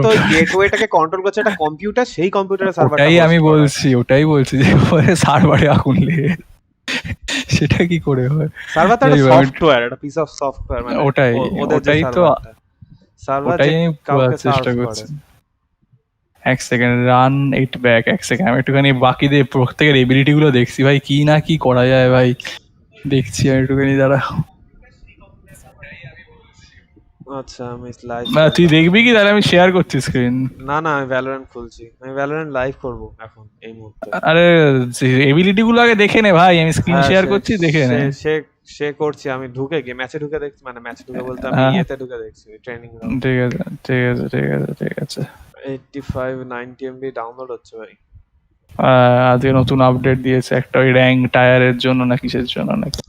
তো গেটওয়েটাকে কন্ট্রোল করছে একটা কম্পিউটার, সেই কম্পিউটারের সার্ভারটা ওটাই বলছি যে সার্ভারে আগুন লেগে সেটা কি করে হয়? সার্ভার তো একটা সফটওয়্যার, একটা পিস অফ সফটওয়্যার, মানে ওটাই তো সার্ভার ওটাই যে আমি কাউকে চেষ্টা সার্ভ করছি। করে। এক সেকেন্ড, রান ইট ব্যাক, এক সেকেন্ড আমি একটুখানি বাকিদের প্রত্যেকের এবিলিটি গুলো দেখছি ভাই, কি না কি করা যায় ভাই, দেখছি আমি একটুখানি দাঁড়া। আচ্ছা আমি লাইভ, তুই দেখবি কি? তাহলে আমি শেয়ার করছি স্ক্রিন। না আমি ভ্যালোরেন্ট খুলছি, আমি ভ্যালোরেন্ট লাইভ করব এখন এই মুহূর্তে। আরে এবিলিটি গুলো আগে দেখে নে ভাই, আমি স্ক্রিন শেয়ার করছি, দেখে নে। সে করছি, আমি ঢুকে গিয়ে ম্যাচে ঢুকে দেখছি, মানে ম্যাচে ঢুকে বলতে আমি ইয়েতে ঢুকে দেখছি, ট্রেনিং গ্রাউন্ড। ঠিক আছে 85-90 এমবি ডাউনলোড হচ্ছে ভাই। আজকে নতুন আপডেট দিয়েছে একটা, ওই র্যাঙ্ক টায়ারের জন্য না কিসের জন্য নাকি।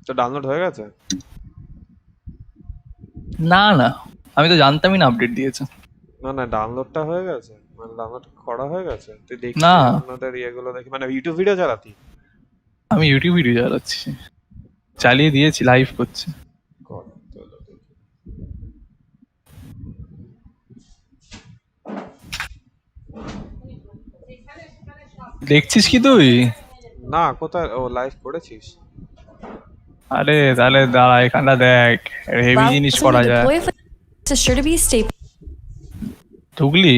তো ডাউনলোড হয়ে গেছে? না আমি তো জানতামই না আপডেট দিয়েছে। না ডাউনলোডটা হয়ে গেছে, মানে ডাউনলোড করা হয়ে গেছে। তুই দেখছিস না আপনাদের ইয়েগুলো দেখি, মানে ইউটিউব ভিডিও চালাতি? আমি ইউটিউব ভিডিও চালাচ্ছি, চালিয়ে দিয়েছি, লাইভ করছি। দেখছিস কি তুই? না কোথায়? ও লাইভ করেছিস? আরে তাহলে দাঁড়া, এখানটা দেখ, হেভি জিনিস করা যায়। ঢুকলি?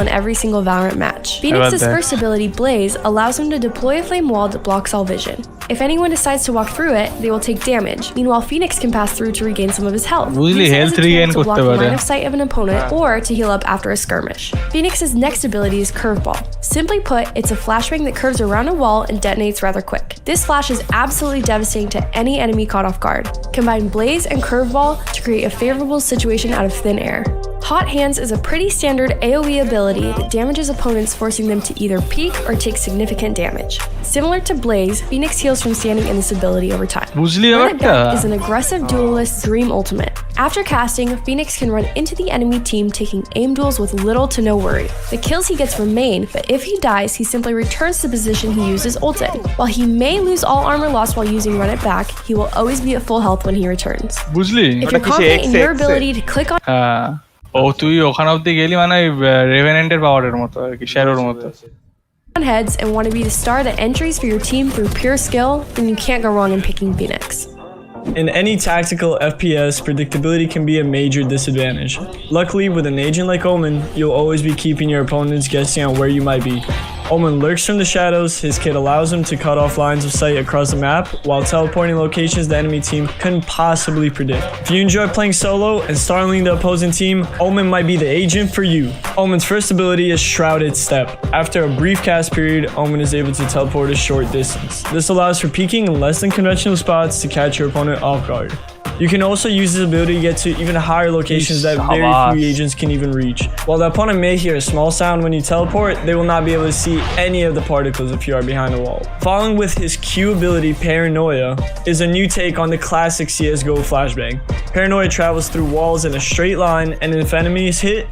In every single Valorant match. Phoenix's first ability, Blaze, allows him to deploy a flame wall that blocks all vision. If anyone decides to walk through it, they will take damage. Meanwhile, Phoenix can pass through to regain some of his health. Health regain to block the line of sight of an opponent or to heal up after a skirmish. Phoenix's next ability is Curveball. Simply put, it's a flashbang that curves around a wall and detonates rather quick. This flash is absolutely devastating to any enemy caught off guard. Combine Blaze and Curveball to create a favorable situation out of thin air. Hot Hands is a pretty standard AoE ability that damages opponents, forcing them to either peek or take significant damage. Similar to Blaze, Phoenix heals from standing in this ability over time. Run It Back is an aggressive duelist dream ultimate. After casting, Phoenix can run into the enemy team, taking aim duels with little to no worry. The kills he gets remain, but if he dies, he simply returns to the position he used his ult in. While he may lose all armor loss while using Run It Back, he will always be at full health when he returns. If you're confident in your ability to click on তুই ওখানে অবধি গেলি, মানে রেভেনেন্টের পাওয়ারের মতো আর কি, শ্যারোর মতো। heads and want to be the star that entries for your team through pure skill, then you can't go wrong in picking Phoenix. In any tactical FPS, predictability can be a major disadvantage. Luckily, with an agent like Omen, you'll always be keeping your opponents guessing on where you might be. Omen lurks from the shadows. His kit allows him to cut off lines of sight across the map while teleporting locations the enemy team couldn't possibly predict. If you enjoy playing solo and startling the opposing team, Omen might be the agent for you. Omen's first ability is Shrouded Step. After a brief cast period, Omen is able to teleport a short distance. This allows for peeking in less than conventional spots to catch your opponent off guard. You can also use this ability to get to even higher locations that very few agents can even reach. While the opponent may hear a small sound when you teleport, they will not be able to see any of the particles if you are behind a wall. Following with his Q ability, Paranoia, is a new take on the classic CSGO flashbang. Paranoia travels through walls in a straight line, and if enemies hit,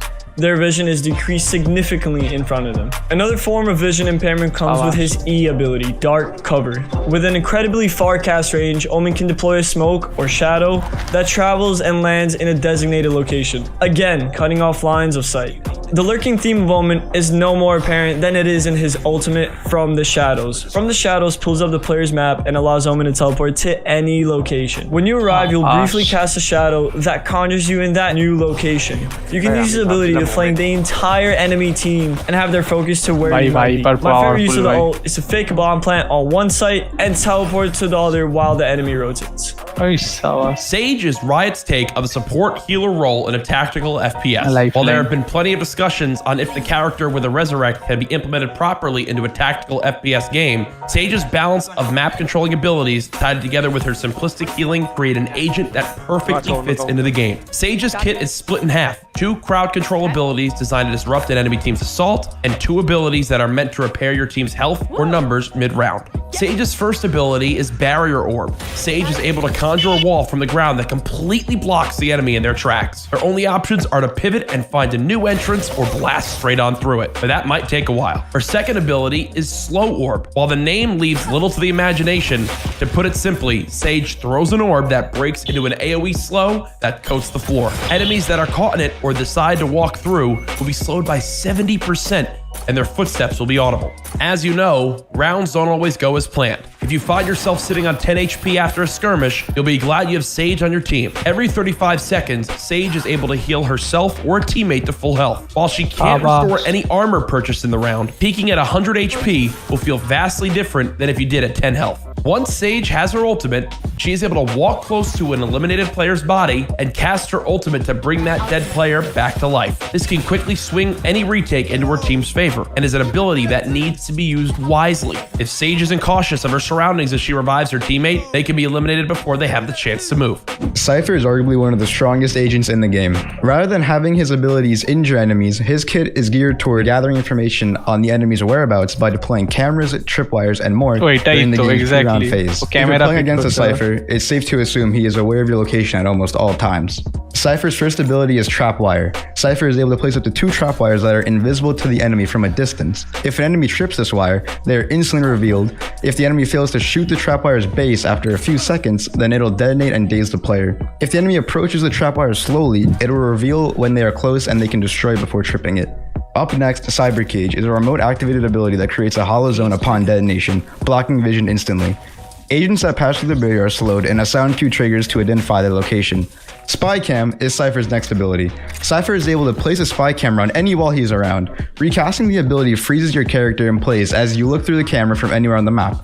their vision is decreased significantly in front of them. Another form of vision impairment comes with his E ability, Dark Cover. With an incredibly far cast range, Omen can deploy a smoke or shadow that travels and lands in a designated location, again cutting off lines of sight. The lurking theme of Omen is no more apparent than it is in his ultimate From the Shadows. From the Shadows pulls up the player's map and allows Omen to teleport to any location. When you arrive, you'll briefly cast a shadow that conjures you in that new location. You can use this ability to flank the entire enemy team and have their focus to where you might be. My favorite use of the ult is to fake a bomb plant on one site and teleport to the other while the enemy rotates. Sage is Riot's take of a support healer role in a tactical FPS. While there have been plenty of discussions on if the character with a resurrect can be implemented properly into a tactical FPS game, Sage's balance of map controlling abilities tied together with her simplistic healing create an agent that perfectly fits into the game. Sage's kit is split in half, 2 crowd control abilities designed to disrupt an enemy team's assault, and 2 abilities that are meant to repair your team's health or numbers mid-round. Sage's first ability is Barrier Orb. Sage is able to conjure a wall from the ground that completely blocks the enemy in their tracks. Her only options are to pivot and find a new entrance or blast straight on through it, but that might take a while. Her second ability is Slow Orb. While the name leaves little to the imagination, to put it simply, Sage throws an orb that breaks into an AoE slow that coats the floor. Enemies that are caught in it or decide to walk through will be slowed by 70%, and their footsteps will be audible. As you know, rounds don't always go as planned. If you find yourself sitting on 10 HP after a skirmish, you'll be glad you have Sage on your team. Every 35 seconds, Sage is able to heal herself or a teammate to full health. While she can't restore any armor purchased in the round, peaking at 100 HP will feel vastly different than if you did at 10 health. Once Sage has her ultimate, she is able to walk close to an eliminated player's body and cast her ultimate to bring that dead player back to life. This can quickly swing any retake into her team's favor and is an ability that needs to be used wisely. If Sage isn't cautious of her surroundings as she revives her teammate, they can be eliminated before they have the chance to move. Cypher is arguably one of the strongest agents in the game. Rather than having his abilities injure enemies, his kit is geared toward gathering information on the enemy's whereabouts by deploying cameras, tripwires, and more during the game's pre-round phase. If you're playing against a Cypher, it's safe to assume he is aware of your location at almost all times. Cypher's first ability is Trapwire. Cypher is able to place up to 2 trapwires that are invisible to the enemy from a distance. If an enemy trips this wire, they are instantly revealed. If the enemy fails to shoot the trapwire's base after a few seconds, then it'll detonate and daze the player. If the enemy approaches the trapwire slowly, it will reveal when they are close and they can destroy before tripping it. Up next, Cyber Cage is a remote activated ability that creates a hollow zone upon detonation, blocking vision instantly. Agents that pass through the barrier are slowed and a sound cue triggers to identify their location. Spy Cam is Cypher's next ability. Cypher is able to place a spy camera on any wall he's around. Recasting the ability freezes your character in place as you look through the camera from anywhere on the map.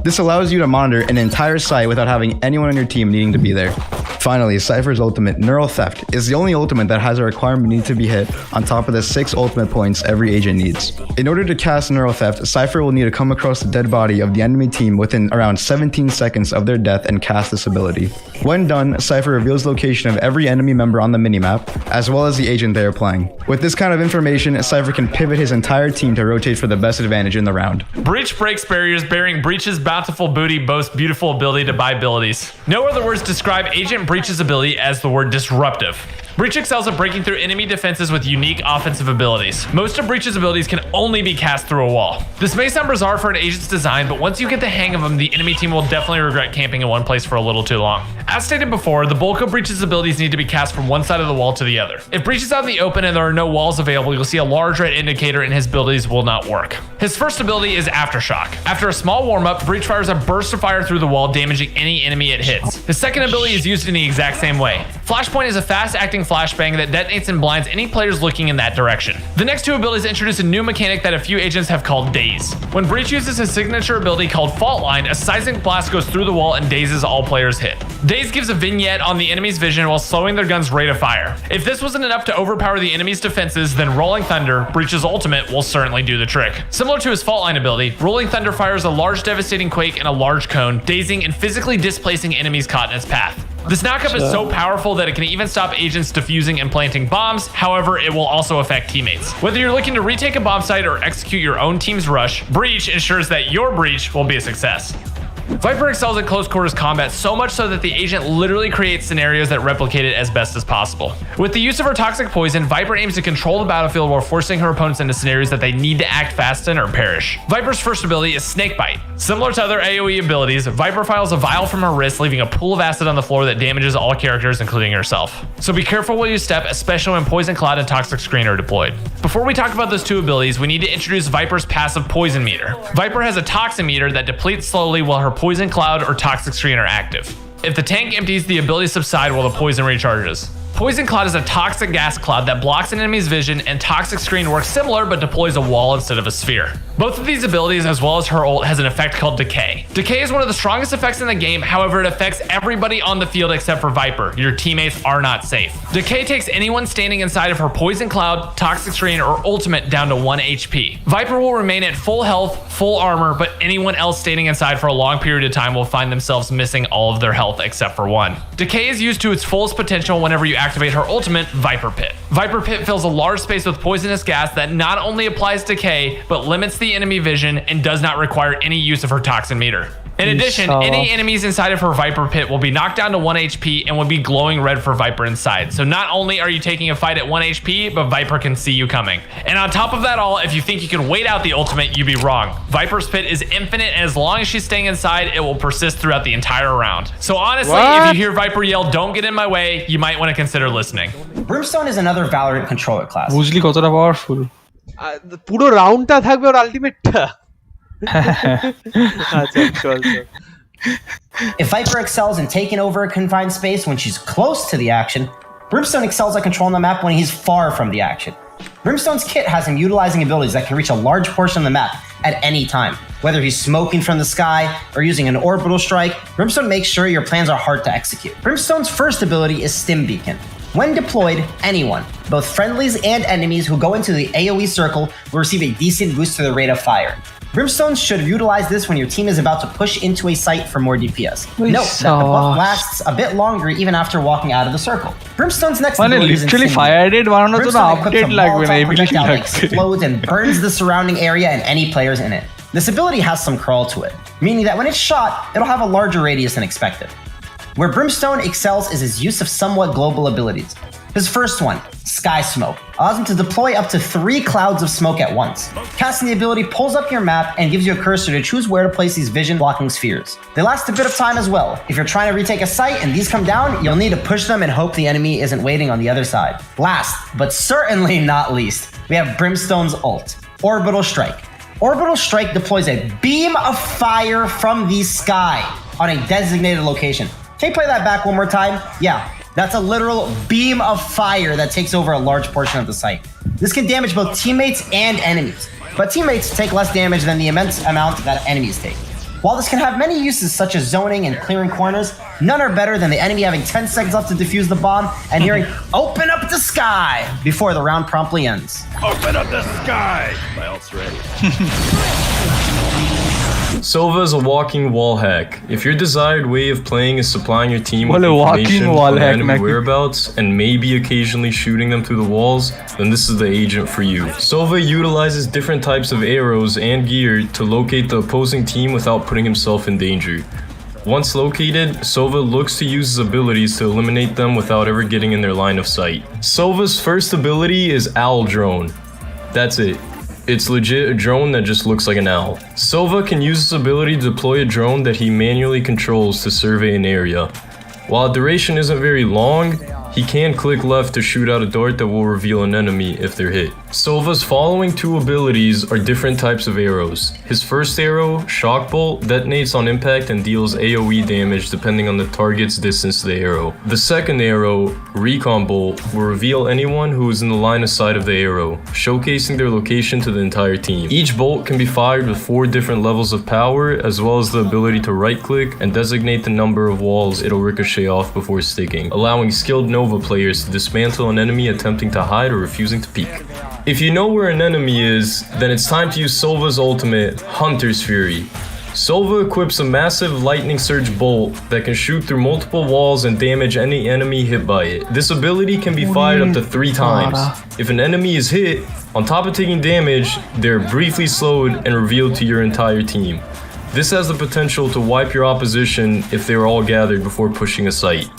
This allows you to monitor an entire site without having anyone on your team needing to be there. Finally, Cypher's ultimate, Neural Theft, is the only ultimate that has a requirement need to be hit on top of the 6 ultimate points every agent needs. In order to cast Neural Theft, Cypher will need to come across the dead body of the enemy team within around 17 seconds of their death and cast this ability. When done, Cypher reveals the location of every enemy member on the minimap, as well as the agent they are playing. With this kind of information, Cypher can pivot his entire team to rotate for the best advantage in the round. Breach breaks barriers, bearing Breach's bountiful booty boasts beautiful ability to buy abilities. No other words describe Agent Breach's ability as the word disruptive. Breach excels at breaking through enemy defenses with unique offensive abilities. Most of Breach's abilities can only be cast through a wall. This may sound bizarre for an agent's design, but once you get the hang of them, the enemy team will definitely regret camping in one place for a little too long. As stated before, the bulk of Breach's abilities need to be cast from one side of the wall to the other. If Breach is out in the open and there are no walls available, you'll see a large red indicator and his abilities will not work. His first ability is Aftershock. After a small warm-up, Breach fires a burst of fire through the wall, damaging any enemy it hits. His second ability is used in the exact same way. Flashpoint is a fast-acting flashbang that detonates and blinds any players looking in that direction. The next 2 abilities introduce a new mechanic that a few agents have called Daze. When Breach uses his signature ability called Fault Line, a seismic blast goes through the wall and dazes all players hit. Daze gives a vignette on the enemy's vision while slowing their gun's rate of fire. If this wasn't enough to overpower the enemy's defenses, then Rolling Thunder, Breach's ultimate, will certainly do the trick. Similar to his Fault Line ability, Rolling Thunder fires a large devastating quake and a large cone, dazing and physically displacing enemies caught in its path. This knockup is so powerful that it can even stop agents defusing and planting bombs. However, it will also affect teammates. Whether you're looking to retake a bomb site or execute your own team's rush, Breach ensures that your breach will be a success. Viper excels at close quarters combat so much so that the agent literally creates scenarios that replicate it as best as possible. With the use of her toxic poison, Viper aims to control the battlefield while forcing her opponents into scenarios that they need to act fast in or perish. Viper's first ability is Snakebite. Similar to other AoE abilities, Viper files a vial from her wrist, leaving a pool of acid on the floor that damages all characters, including herself. So be careful where you step, especially when Poison Cloud and Toxic Screen are deployed. Before we talk about those 2 abilities, we need to introduce Viper's passive Poison Meter. Viper has a Toxin Meter that depletes slowly while her Poison Cloud or Toxic Screen are active. If the tank empties, the abilities subside while the poison recharges. Poison Cloud is a toxic gas cloud that blocks an enemy's vision, and Toxic Screen works similar but deploys a wall instead of a sphere. Both of these abilities, as well as her ult, has an effect called Decay. Decay is one of the strongest effects in the game, however it affects everybody on the field except for Viper. Your teammates are not safe. Decay takes anyone standing inside of her Poison Cloud, Toxic Screen, or ultimate down to 1 HP. Viper will remain at full health, full armor, but anyone else standing inside for a long period of time will find themselves missing all of their health except for 1. Decay is used to its fullest potential whenever you activate her ultimate, Viper Pit. Viper Pit fills a large space with poisonous gas that not only applies decay, but limits the enemy vision and does not require any use of her toxin meter. In addition, any enemies inside of her Viper Pit will be knocked down to 1 HP and will be glowing red for Viper inside. So not only are you taking a fight at 1 HP, but Viper can see you coming. And on top of that all, if you think you can wait out the ultimate, you'd be wrong. Viper's Pit is infinite, and as long as she's staying inside, it will persist throughout the entire round. So honestly, if you hear Viper yell, "Don't get in my way," you might want to consider listening. Brimstone is another Valorant controller class. বুঝলি কতটা powerful পুরো রাউন্ডটা থাকবে ওর আলটিমেটটা আচ্ছা চল If Viper excels in taking over a confined space when she's close to the action, Brimstone excels at controlling the map when he's far from the action. Brimstone's kit has him utilizing abilities that can reach a large portion of the map at any time. Whether he's smoking from the sky or using an orbital strike, Brimstone makes sure your plans are hard to execute. Brimstone's first ability is Stim Beacon. When deployed, anyone, both friendlies and enemies who go into the AoE circle will receive a decent boost to the rate of fire. Brimstone should utilize this when your team is about to push into a site for more DPS. Note that the buff lasts a bit longer even after walking out of the circle. Brimstone's next ability is literally fire rate বানানোর জন্য update লাগবে না ability that লাগবে explodes and burns the surrounding area and any players in it. This ability has some crawl to it, meaning that when it's shot, it'll have a larger radius than expected. Where Brimstone excels is his use of somewhat global abilities. His first one, Sky Smoke, allows him to deploy up to 3 clouds of smoke at once. Casting the ability pulls up your map and gives you a cursor to choose where to place these vision-blocking spheres. They last a bit of time as well. If you're trying to retake a site and these come down, you'll need to push them and hope the enemy isn't waiting on the other side. Last, but certainly not least, we have Brimstone's ult, Orbital Strike. Orbital Strike deploys a beam of fire from the sky on a designated location. Can you play that back one more time? Yeah. That's a literal beam of fire that takes over a large portion of the site. This can damage both teammates and enemies, but teammates take less damage than the immense amount that enemies take. While this can have many uses such as zoning and clearing corners, none are better than the enemy having 10 seconds left to defuse the bomb and hearing "Open up the sky" before the round promptly ends. Open up the sky! My ult's ready. Sova is a walking wall hack. If your desired way of playing is supplying your team with information on enemy whereabouts and maybe occasionally shooting them through the walls, then this is the agent for you. Sova utilizes different types of arrows and gear to locate the opposing team without putting himself in danger. Once located, Sova looks to use his abilities to eliminate them without ever getting in their line of sight. Sova's first ability is Owl Drone. That's it. It's legit a drone that just looks like an owl. Sova can use this ability to deploy a drone that he manually controls to survey an area. While the duration isn't very long, he can click left to shoot out a dart that will reveal an enemy if they're hit. Sova's following 2 abilities are different types of arrows. His first arrow, Shock Bolt, detonates on impact and deals AoE damage depending on the target's distance to the arrow. The second arrow, Recon Bolt, will reveal anyone who is in the line of sight of the arrow, showcasing their location to the entire team. Each bolt can be fired with 4 different levels of power, as well as the ability to right-click and designate the number of walls it'll ricochet off before sticking, allowing skilled Nova players to dismantle an enemy attempting to hide or refusing to peek. If you know where an enemy is, then it's time to use Sova's ultimate, Hunter's Fury. Sova equips a massive lightning surge bolt that can shoot through multiple walls and damage any enemy hit by it. This ability can be fired up to 3 times. If an enemy is hit, on top of taking damage, they're briefly slowed and revealed to your entire team. This has the potential to wipe your opposition if they are all gathered before pushing a site.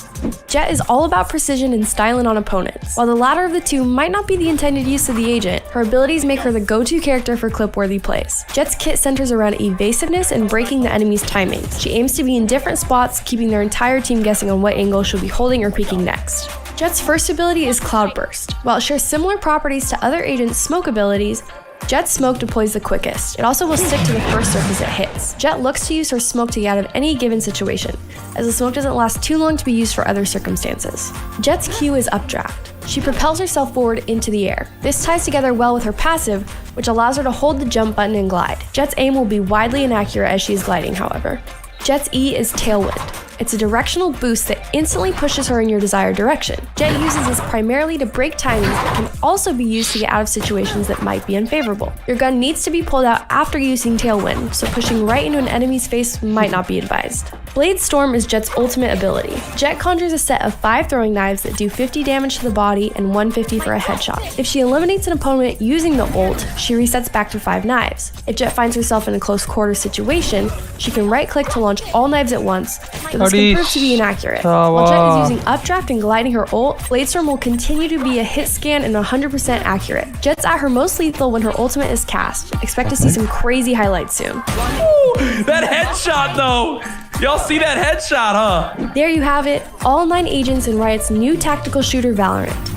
Jett is all about precision and styling on opponents. While the latter of the two might not be the intended use of the agent, her abilities make her the go-to character for clip-worthy plays. Jett's kit centers around evasiveness and breaking the enemy's timings. She aims to be in different spots, keeping their entire team guessing on what angle she'll be holding or peeking next. Jett's first ability is Cloud Burst. While it shares similar properties to other agents' smoke abilities, Jett's smoke deploys the quickest. It also will stick to the first surface it hits. Jett looks to use her smoke to get out of any given situation, as the smoke doesn't last too long to be used for other circumstances. Jett's Q is Updraft. She propels herself forward into the air. This ties together well with her passive, which allows her to hold the jump button and glide. Jett's aim will be widely inaccurate as she is gliding, however. Jett's E is Tailwind. It's a directional boost that instantly pushes her in your desired direction. Jet uses this primarily to break timings, but can also be used to get out of situations that might be unfavorable. Your gun needs to be pulled out after using Tailwind, so pushing right into an enemy's face might not be advised. Blade Storm is Jet's ultimate ability. Jet conjures a set of 5 throwing knives that do 50 damage to the body and 150 for a headshot. If she eliminates an opponent using the ult, she resets back to 5 knives. If Jet finds herself in a close quarter situation, she can right-click to launch all knives at once, but this can prove to be inaccurate. While Jet is using updraft and gliding her ult, Blade Storm will continue to be a hit scan and 100% accurate. Jet's at her most lethal when her ultimate is cast. Expect to see some crazy highlights soon. Ooh, that headshot though! Y'all see that headshot, huh? There you have it, all 9 agents in Riot's new tactical shooter Valorant.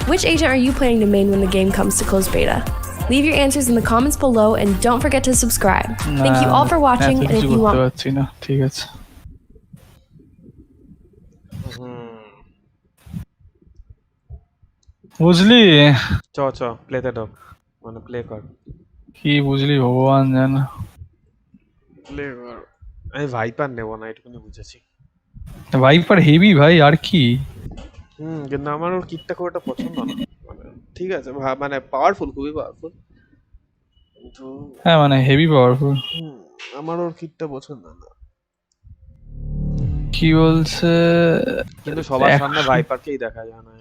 Which agent are you planning to main when the game comes to closed beta? Leave your answers in the comments below and don't forget to subscribe. Thank you all for watching, and if you want... ঠিক আছে বুঝলি চ প্লেতে ঢোক মানে play কর কি বুঝলি ভগবান জানে প্লে কর আমি ভাইপার নেব না এটুকুনি বুঝেছি ভাইপার হেভি ভাই আর কি কিন্তু আমার ওর কিটটা খুব একটা পছন্দ না মানে ঠিক আছে মানে পাওয়ারফুল খুবই পাওয়ারফুল কিন্তু হ্যাঁ মানে হেভি পাওয়ারফুল আমার ওর কিটটা পছন্দ না কি বলছে কিন্তু সবার সামনে ভাইপারকেই দেখা যায় না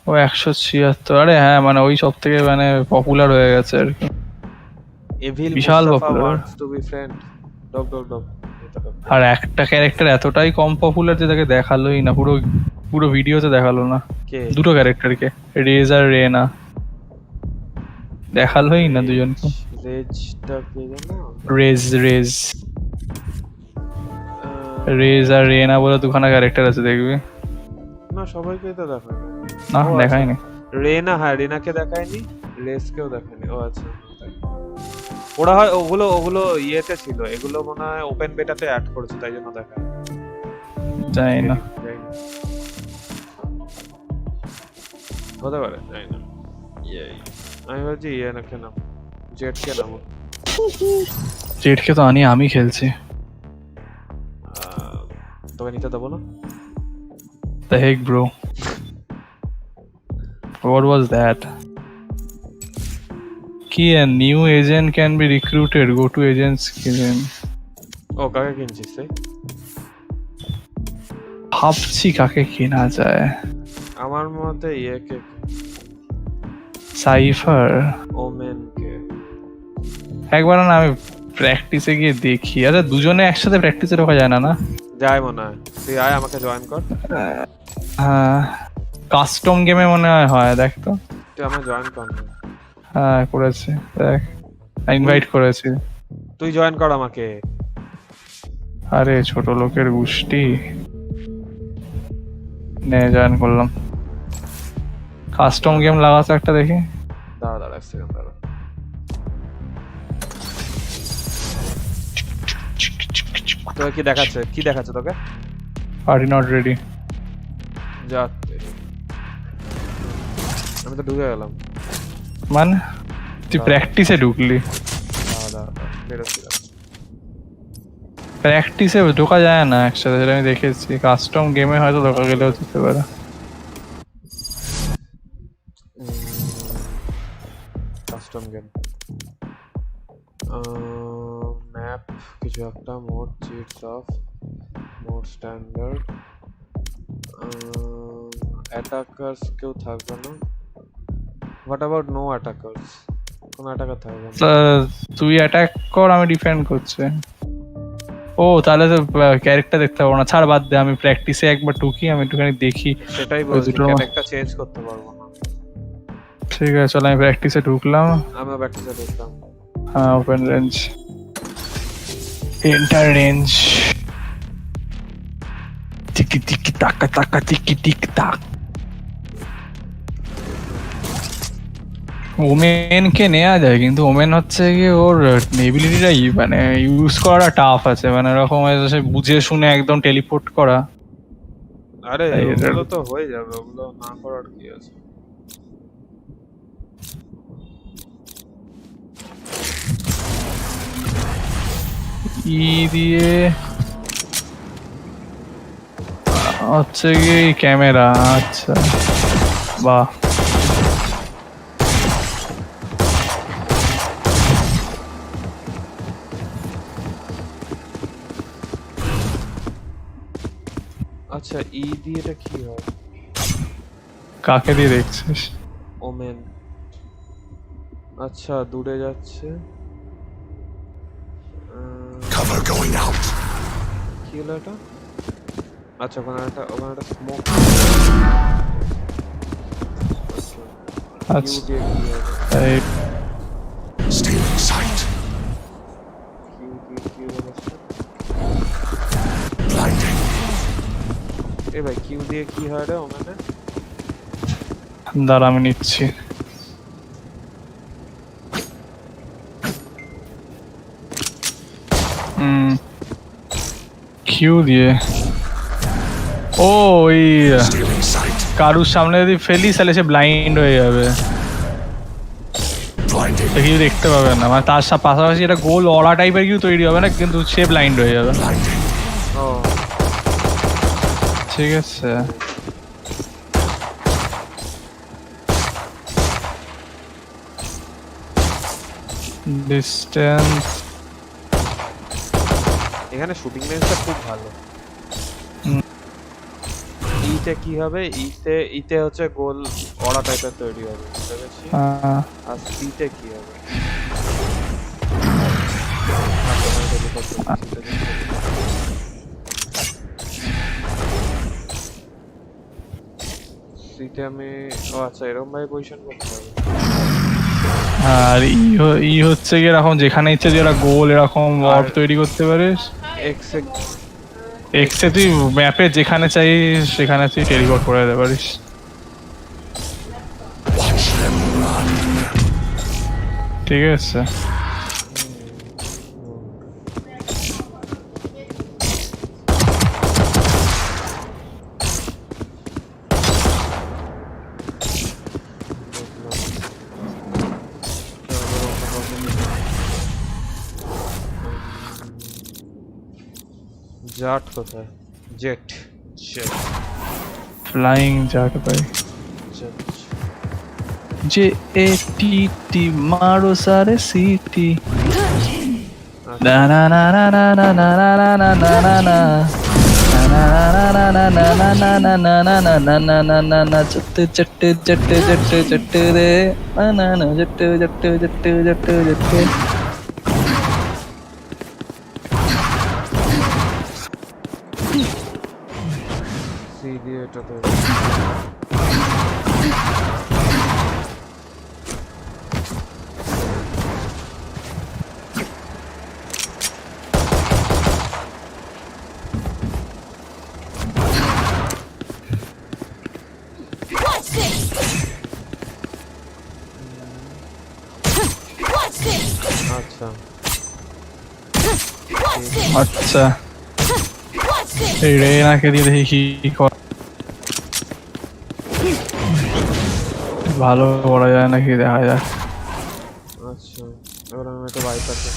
ও 176 আরে হ্যাঁ মানে ওই সব থেকে মানে পপুলার হয়ে গেছে আর কি বিশাল popular to be friend dog আর একটা ক্যারেক্টার এতটাই কম পপুলার যে তাকে দেখালোই না পুরো ভিডিওতে দেখালো না দুটো ক্যারেক্টারকে রেজ আর রেনা দেখালোই না দুজনকে রেজ আর রেনা বলে দুখানা ক্যারেক্টার আছে দেখবি না সবাইকে তো দেখায় না দেখায়নি রেনা হ্যাঁ রেনাকে দেখায়নি রেসকেও দেখায়নি ও আচ্ছা ওরা হয় ওগুলো ইয়েতে ছিল এগুলো মনে হয় ওপেন বেটাতে অ্যাড করেছে তাই জন্য দেখায় জানি না হতে পারে জানি না আমি ভাবছি ইয়ে না কেন জেটকে নামো জেটকে তো আমি খেলছি তোকে নিতে দেবো না The heck, bro? What was that? Key a new agent can be recruited. Go to agents skin. ও কাকে কিনছিস তুই? ভাবছি কাকে কেনা যায় আমার মতে ইয়েকে সাইফার ওমেন কে একবার না আমি প্র্যাকটিসে গিয়ে দেখি আরে দুজনে একসাথে প্র্যাকটিসে ঢোকা যায় না যায় মনে হয় তুই আয় আমাকে জয়েন কর হ্যাঁ কাস্টম গেমে মনে হয় দেখ তো তুই আমাকে জয়েন কর হ্যাঁ করেছি দেখ ইনভাইট করেছি তুই জয়েন কর আমাকে আরে ছোট লোকের গোষ্ঠী নে জয়েন করলাম কাস্টম গেম লাগাতো একটা দেখি দাঁড়া এক সেকেন্ড দাঁড়া তোকে কি দেখাচ্ছে তোকে আর নট রেডি যা আমি তো ঢুকে গেলাম মানে তুই প্র্যাকটিসে ঢুকলি প্র্যাকটিসে ঢোকা যায় না একসাথে যেটা আমি দেখেছি কাস্টম গেমে হয়তো ঢোকা গেলেও দিতে পারে কাস্টম গেম ম্যাপ কিছু একটা mode cheats of mode standard attackers কেউ থাকবে না হোয়াট অ্যাবাউট নো অ্যাটাকার্স কোন অ্যাটাকার থাকবে না তুই অ্যাটাক কর আমি ডিফেন্ড করছি ও তাহলে তো ক্যারেক্টার দেখতে পাবো না ছাড় বাদ দে আমি প্র্যাকটিসে একবার ঢুকি আমি একটুখানি দেখি সেটাই বলছি ক্যারেক্টার চেঞ্জ করতে পারবো না ঠিক আছে চল আমি প্র্যাকটিসে ঢুকলাম আমি প্র্যাকটিসে ঢুকলাম হ্যাঁ ওপেন রেঞ্জ এন্টার রেঞ্জ টিকি টিকি টাকা টাকা টিকি টিকি টাক ওমেনকে নেওয়া যায় কিন্তু ওমেন হচ্ছে কি ওর এবিলিটিটাই মানে ইউজ করা টাফ আছে মানে এরকম বুঝে শুনে একদম টেলিপোর্ট করা আরে ওগুলো তো হয়ে যাবে ওগুলো না করার কি আছে ই দিয়ে হচ্ছে কি ক্যামেরা, আচ্ছা বাহ। আচ্ছা ই দিয়ে এটা কি হয়? কাকে দিয়ে দেখছিস? ওমেন। আচ্ছা দূরে যাচ্ছে। Cover going out. কি হলো এটা? আচ্ছা ওখানে একটা স্মোক। আচ্ছা দিয়ে কি হবে? এই Stay in sight. কি হলো? Blinding. এ ভাই কিউ দিয়ে কি হয় রে ওমেনে? দাঁড়া আমি নিচ্ছি। কিউ দিয়ে ও ওই Still in sight. কারুর সামনে যদি ফেলিস তাহলে সে ব্লাইন্ড হয়ে যাবে, Blinding. সে কিছু দেখতে পাবে না, মানে তার পাশাপাশি একটা গোল অরা টাইপের কিছু তৈরি হবে না, কিন্তু সে ব্লাইন্ড হয়ে যাবে। Blinding. ও ঠিক আছে ডিস্টেন্স এখানে শুটিং রেঞ্জটা খুব ভালো। ইতে কি হবে? ইতে হচ্ছে গোল অরা টাইপের তৈরি হবে, বুঝতে পেরেছি। আর সিতে কি হবে? সিতে আমি আচ্ছা এরকম ভাবে পজিশন করতে হবে। আর ই হচ্ছে কি এরকম যেখানে ইচ্ছে যে এরা গোল এরকম অর্ব তৈরি করতে পারিস। এক্সে তুই ম্যাপে যেখানে চাইস সেখানে তুই টেলিপোর্ট করে দিতে পারিস। ঠিক আছে জাট কোথায়? জেট ফ্লাইং জাট ভাই, যে এটি মারো সারে সিটি না না না না না না না না না না না না না চট্টে চট্টে চট্টে চট্টে চট্টে রে না না চট্টে চট্টে চট্টে চট্টে চট্টে। সি দিয়ে এটা তো আচ্ছা আচ্ছা এই রেনাকে দিয়ে দেখি কি করে, ভালো করা যায় নাকি দেখা যাক। আচ্ছা এবার আমি এটা বাইপাসে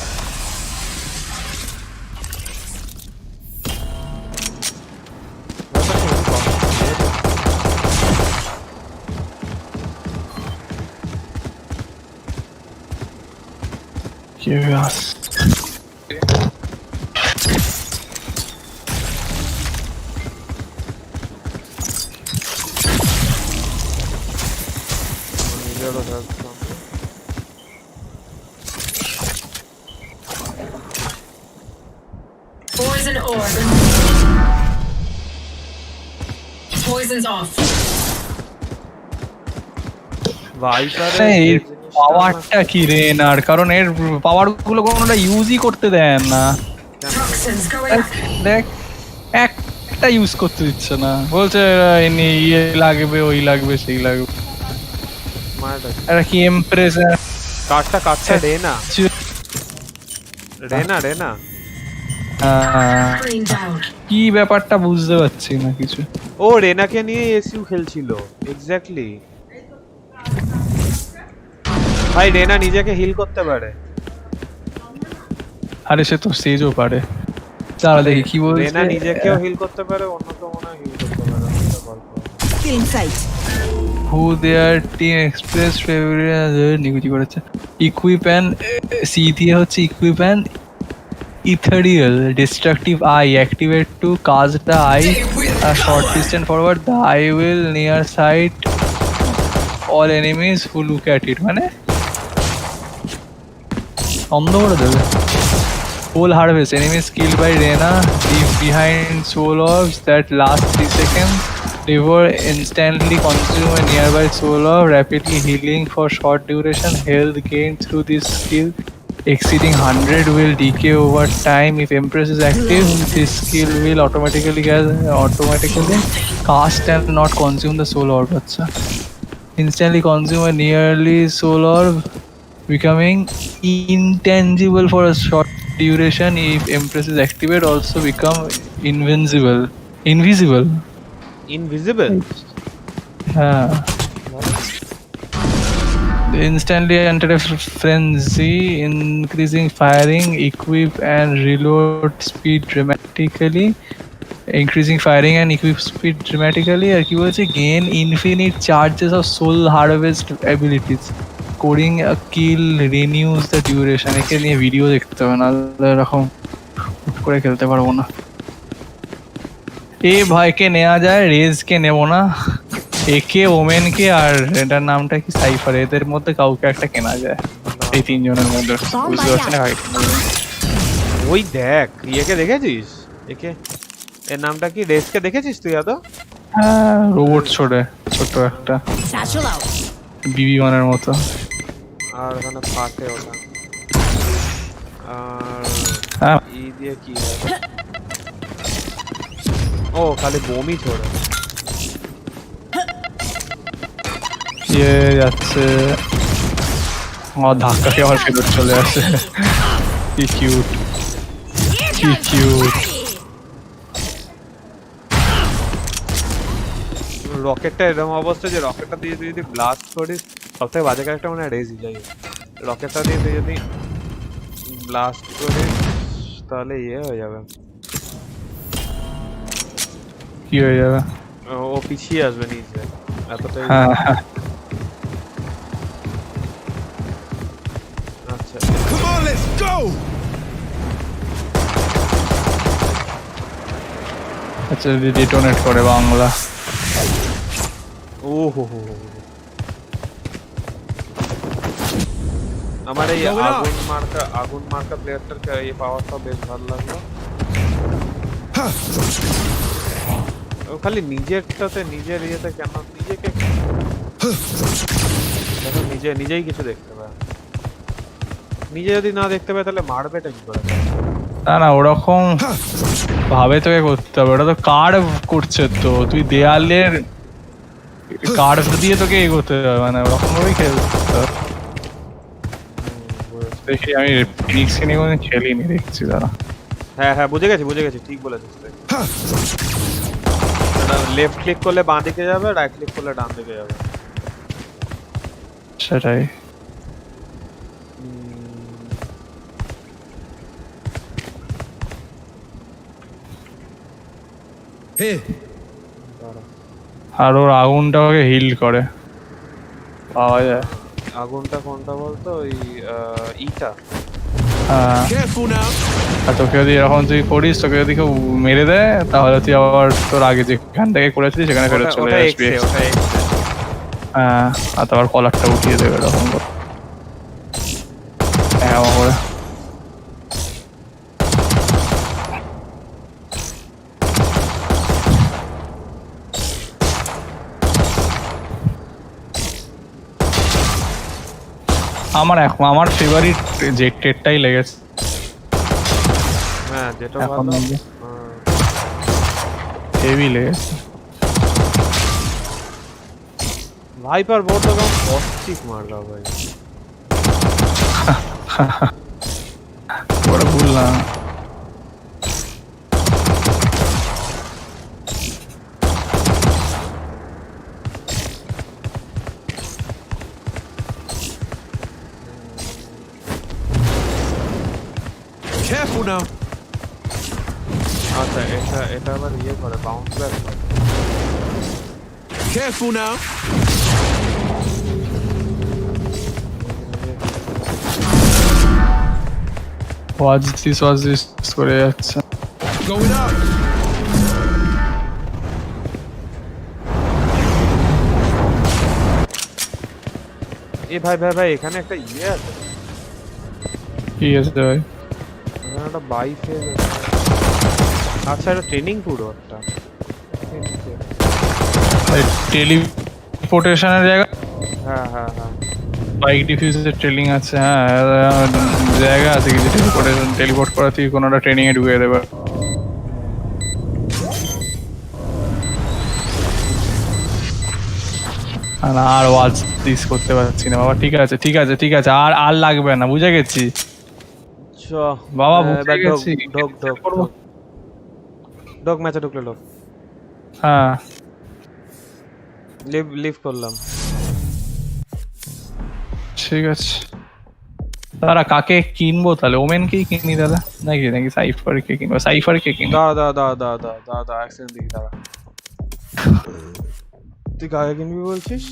Curious. Poison orb. Poison's off. পাওয়ারটা কি রে না, কারণ এর পাওয়ার গুলো কোনোটা ইউজই করতে দেন না। দেখ একটা ইউজ করতে দিচ্ছে না, বলছে ইয়ে লাগবে ওই লাগবে সেই লাগবে। এটা কি এমপ্রেস কাটটা কাটটা রেনা রেনা রেনা কি ব্যাপারটা বুঝতে পারছি না কিছু। ও রেনাকে নিয়ে এসইউ খেলছিল এক্স্যাক্টলি। ভাই রেনা নিজেকে হিল করতে পারে। আরে সে তো সেজও পারে, তাহলে দেখি কি বলছে। রেনা নিজেকেও হিল করতে পারে, অন্য তো মনে হয় হিল করতে পারে। Stealing sight. Who their team express favorite নিকুচি করেছে equip and C দিয়ে হচ্ছে equip and ethereal destructive eye activate to cast the eye a short distance forward the eye will near sight all enemies who look at it মানে অন্ধ করে দেবে Soul harvest enemies killed by Reyna leave behind soul orbs that last 3 seconds Devour instantly consume a nearby soul orb rapidly healing for short duration health gained through this skill exceeding 100 will decay over time if Empress is active this skill will automatically cast and not consume the soul orb acha instantly consume a nearly soul orb becoming intangible for a short duration if Empress is activated also become invisible instantly enter a frenzy increasing firing equip and reload speed dramatically increasing firing and equip speed dramatically আর কি বলছে gain infinite charges of soul harvest abilities scoring a kill renews the duration একে নিয়ে video দেখতে হবে না এরকম হুট করে খেলতে পারবো না এ ভাইকে নেওয়া যায় রেজকে নেব না একে ওমেনকে আর এটার নামটা কি সাইফার এদের মধ্যে কাউকে একটা কেনা যায় এই তিনজনের মধ্যে বুঝতে পারছি না ভাই ওই দেখ ইয়েকে দেখেছিস একে এর নামটা কি রেজকে দেখেছিস তুই আদৌ হ্যাঁ রোবট ছোট একটা বিবি ওয়ানের মতো আর ওখানে ফাটে ওটা হ্যাঁ ই দিয়ে কি ও খালি বমি ছোড়ে ইয়ে যাচ্ছে আমার ধাক্কা খেয়ে আমার ফেরত চলে আসে কি কিউট রকেটটা এরকম অবস্থা যে রকেটটা দিয়ে তুই যদি ব্লাস্ট করিস সবথেকে বাজে ক্যারেক্টার মানে রেজি যাই রকেটটা দিয়ে তুই যদি ব্লাস্ট করিস তাহলে ইয়ে হয়ে যাবে কি হয়ে যাবে ও পিছিয়ে আসবে নিচে এতটাই আচ্ছা Come on, let's go! আচ্ছা যদি ডিটোনেট করে বাংলা ওহো আমার এই আগুন মার্কা প্লেয়ারটার এই পাওয়ারটা বেশ ভালো লাগলো ও খালি নিজেরটাতে নিজের ইয়েতে কেন নিজেকে দেখো নিজেই কিছু দেখতে পায় নিজে যদি না দেখতে পায় তাহলে মারবেটা কি করে না ওরকম ভাবে তোকে করতে হবে ওটা তো কার্ভ করছে তো তুই দেয়ালের কার্ভ দিয়ে তোকে এগোতে হবে মানে ওরকম ভাবেই খেলতে হবে দেখি আমি ফিনিক্স নিয়ে কোনো খেলিনি দেখছি দাঁড়া হ্যাঁ বুঝে গেছি ঠিক বলেছিস লেফট ক্লিক করলে বাঁ দিকে যাবে রাইট ক্লিক করলে ডান দিকে যাবে সেটাই আর ওর আগুনটা ওকে হিল করে পাওয়া যায় আগুনটা কোনটা বলতো ওই ইটা আর তোকে যদি এরকম তুই করিস তোকে যদি কেউ মেরে দেয় তাহলে তুই আবার তোর আগে যেখান থেকে করেছিলি সেখানে ফেরত চলে আসবি হ্যাঁ আর তারপর কলারটা উঠিয়ে দেবে এরকম করে আমার ফেভারিট জেটটাই লেগেছে হ্যাঁ যেটা ভালো হেভি লেগেছে ভাইপার বোর্ড তো কম অস্টিক মারলা ভাই বড় ভুল না Careful now. আচ্ছা এটা আবার ইয়ে করে বাউন্স ব্যাক করে Careful now. Watch this করে যাচ্ছে। Going up. এ ভাই এখানে একটা ইয়ে আছে। কি আছে ভাই? এখানে একটা বাইফের আচ্ছা এটা ট্রেনিং পুরো একটা টেলিপোর্টেশনের জায়গা। হ্যাঁ বাইক ডিফিউজের ট্রেনিং আছে। হ্যাঁ জায়গা আছে কিছু টেলিপোর্ট করা থেকে কোনোটা ট্রেনিং এ ঢুকিয়ে দেবে। আর ওয়াচ দিস করতে পারছি না বাবা। ঠিক আছে আর লাগবে না, বুঝে গেছি বাবা, বুঝে গেছি। ঢোক ম্যাচে ঢুকলে লোক। হ্যাঁ লিভ করলাম। ঠিক আছে তারা কাকে কিনবো তাহলে? ওমেনকেই কিনি দাদা নাকি সাইফারকে কিনবো? সাইফারকে কিনবো। দাদা অ্যাক্সিডেন্ট দেখি দাদা। তুই কাকে কিনবি বলছিস?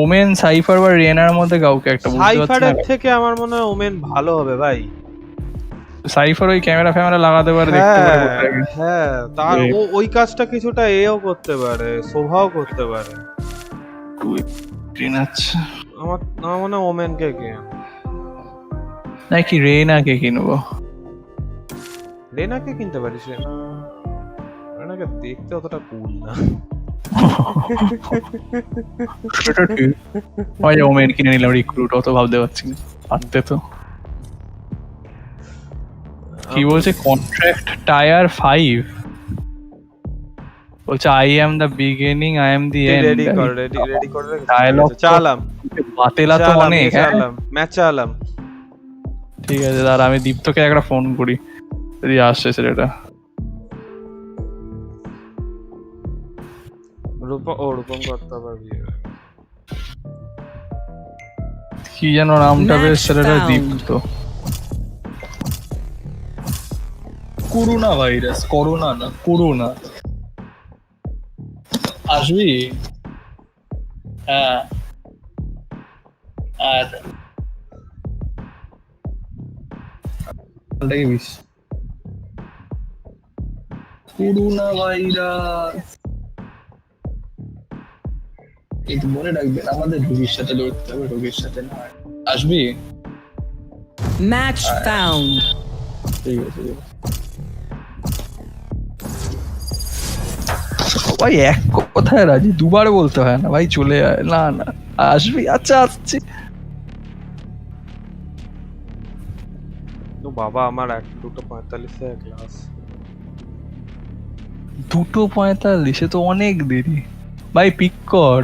ওমেন, সাইফার বা রেনার মধ্যে কাউকে একটা। সাইফারের থেকে আমার মনে হয় ওমেন ভালো হবে ভাই। সাইফার ওই ক্যামেরা লাগাতে পারে, দেখতে পারে। হ্যাঁ তার ওই কাজটা কিছুটা এও করতে পারে, শোভাও করতে পারে। আচ্ছা আমার মনে হয় ওমেনকে কিন নাকি রেনাকে কিনবো? রেনাকে কিনতে পারিস। রেনাকে দেখতে অতটা কুল না। সেটা ঠিক। ওমেন কিনে নিলাম, রিক্রুট অত ভাবতে পারছি না, পারতে তো। কি বলছে? কন্ট্রাক্ট টায়ার 5 বলছে I am the beginning, I am the and. Ready কর ডায়লগ চালাম, বাতেলা তো অনেক। ম্যাচ চালাম। ঠিক আছে দাঁড়া, আমি দীপ্তকে একটা ফোন করি যদি আসছে ছেলেটা। রূপম করতে পারবি? কি যেন নামটা, বেশ ছেলেটা দীপ্ত। করোনা ভাইরাস, করোনা না করোনা। আসবি? হ্যাঁ আর করোনা ভাইরাস একটু মনে রাখবেন, আমাদের রোগীর সাথে লড়তে হবে, রোগীর সাথে না। আসবি? Match found. ঠিক আছে ভাই, এক কথায় রাজি, দুবার বলতে হয় না ভাই। চলে আয়। না আসবি? আচ্ছা আসছি। তো বাবা আমার 2:45 ক্লাস। 2:45 তো অনেক দেরি ভাই, পিক কর।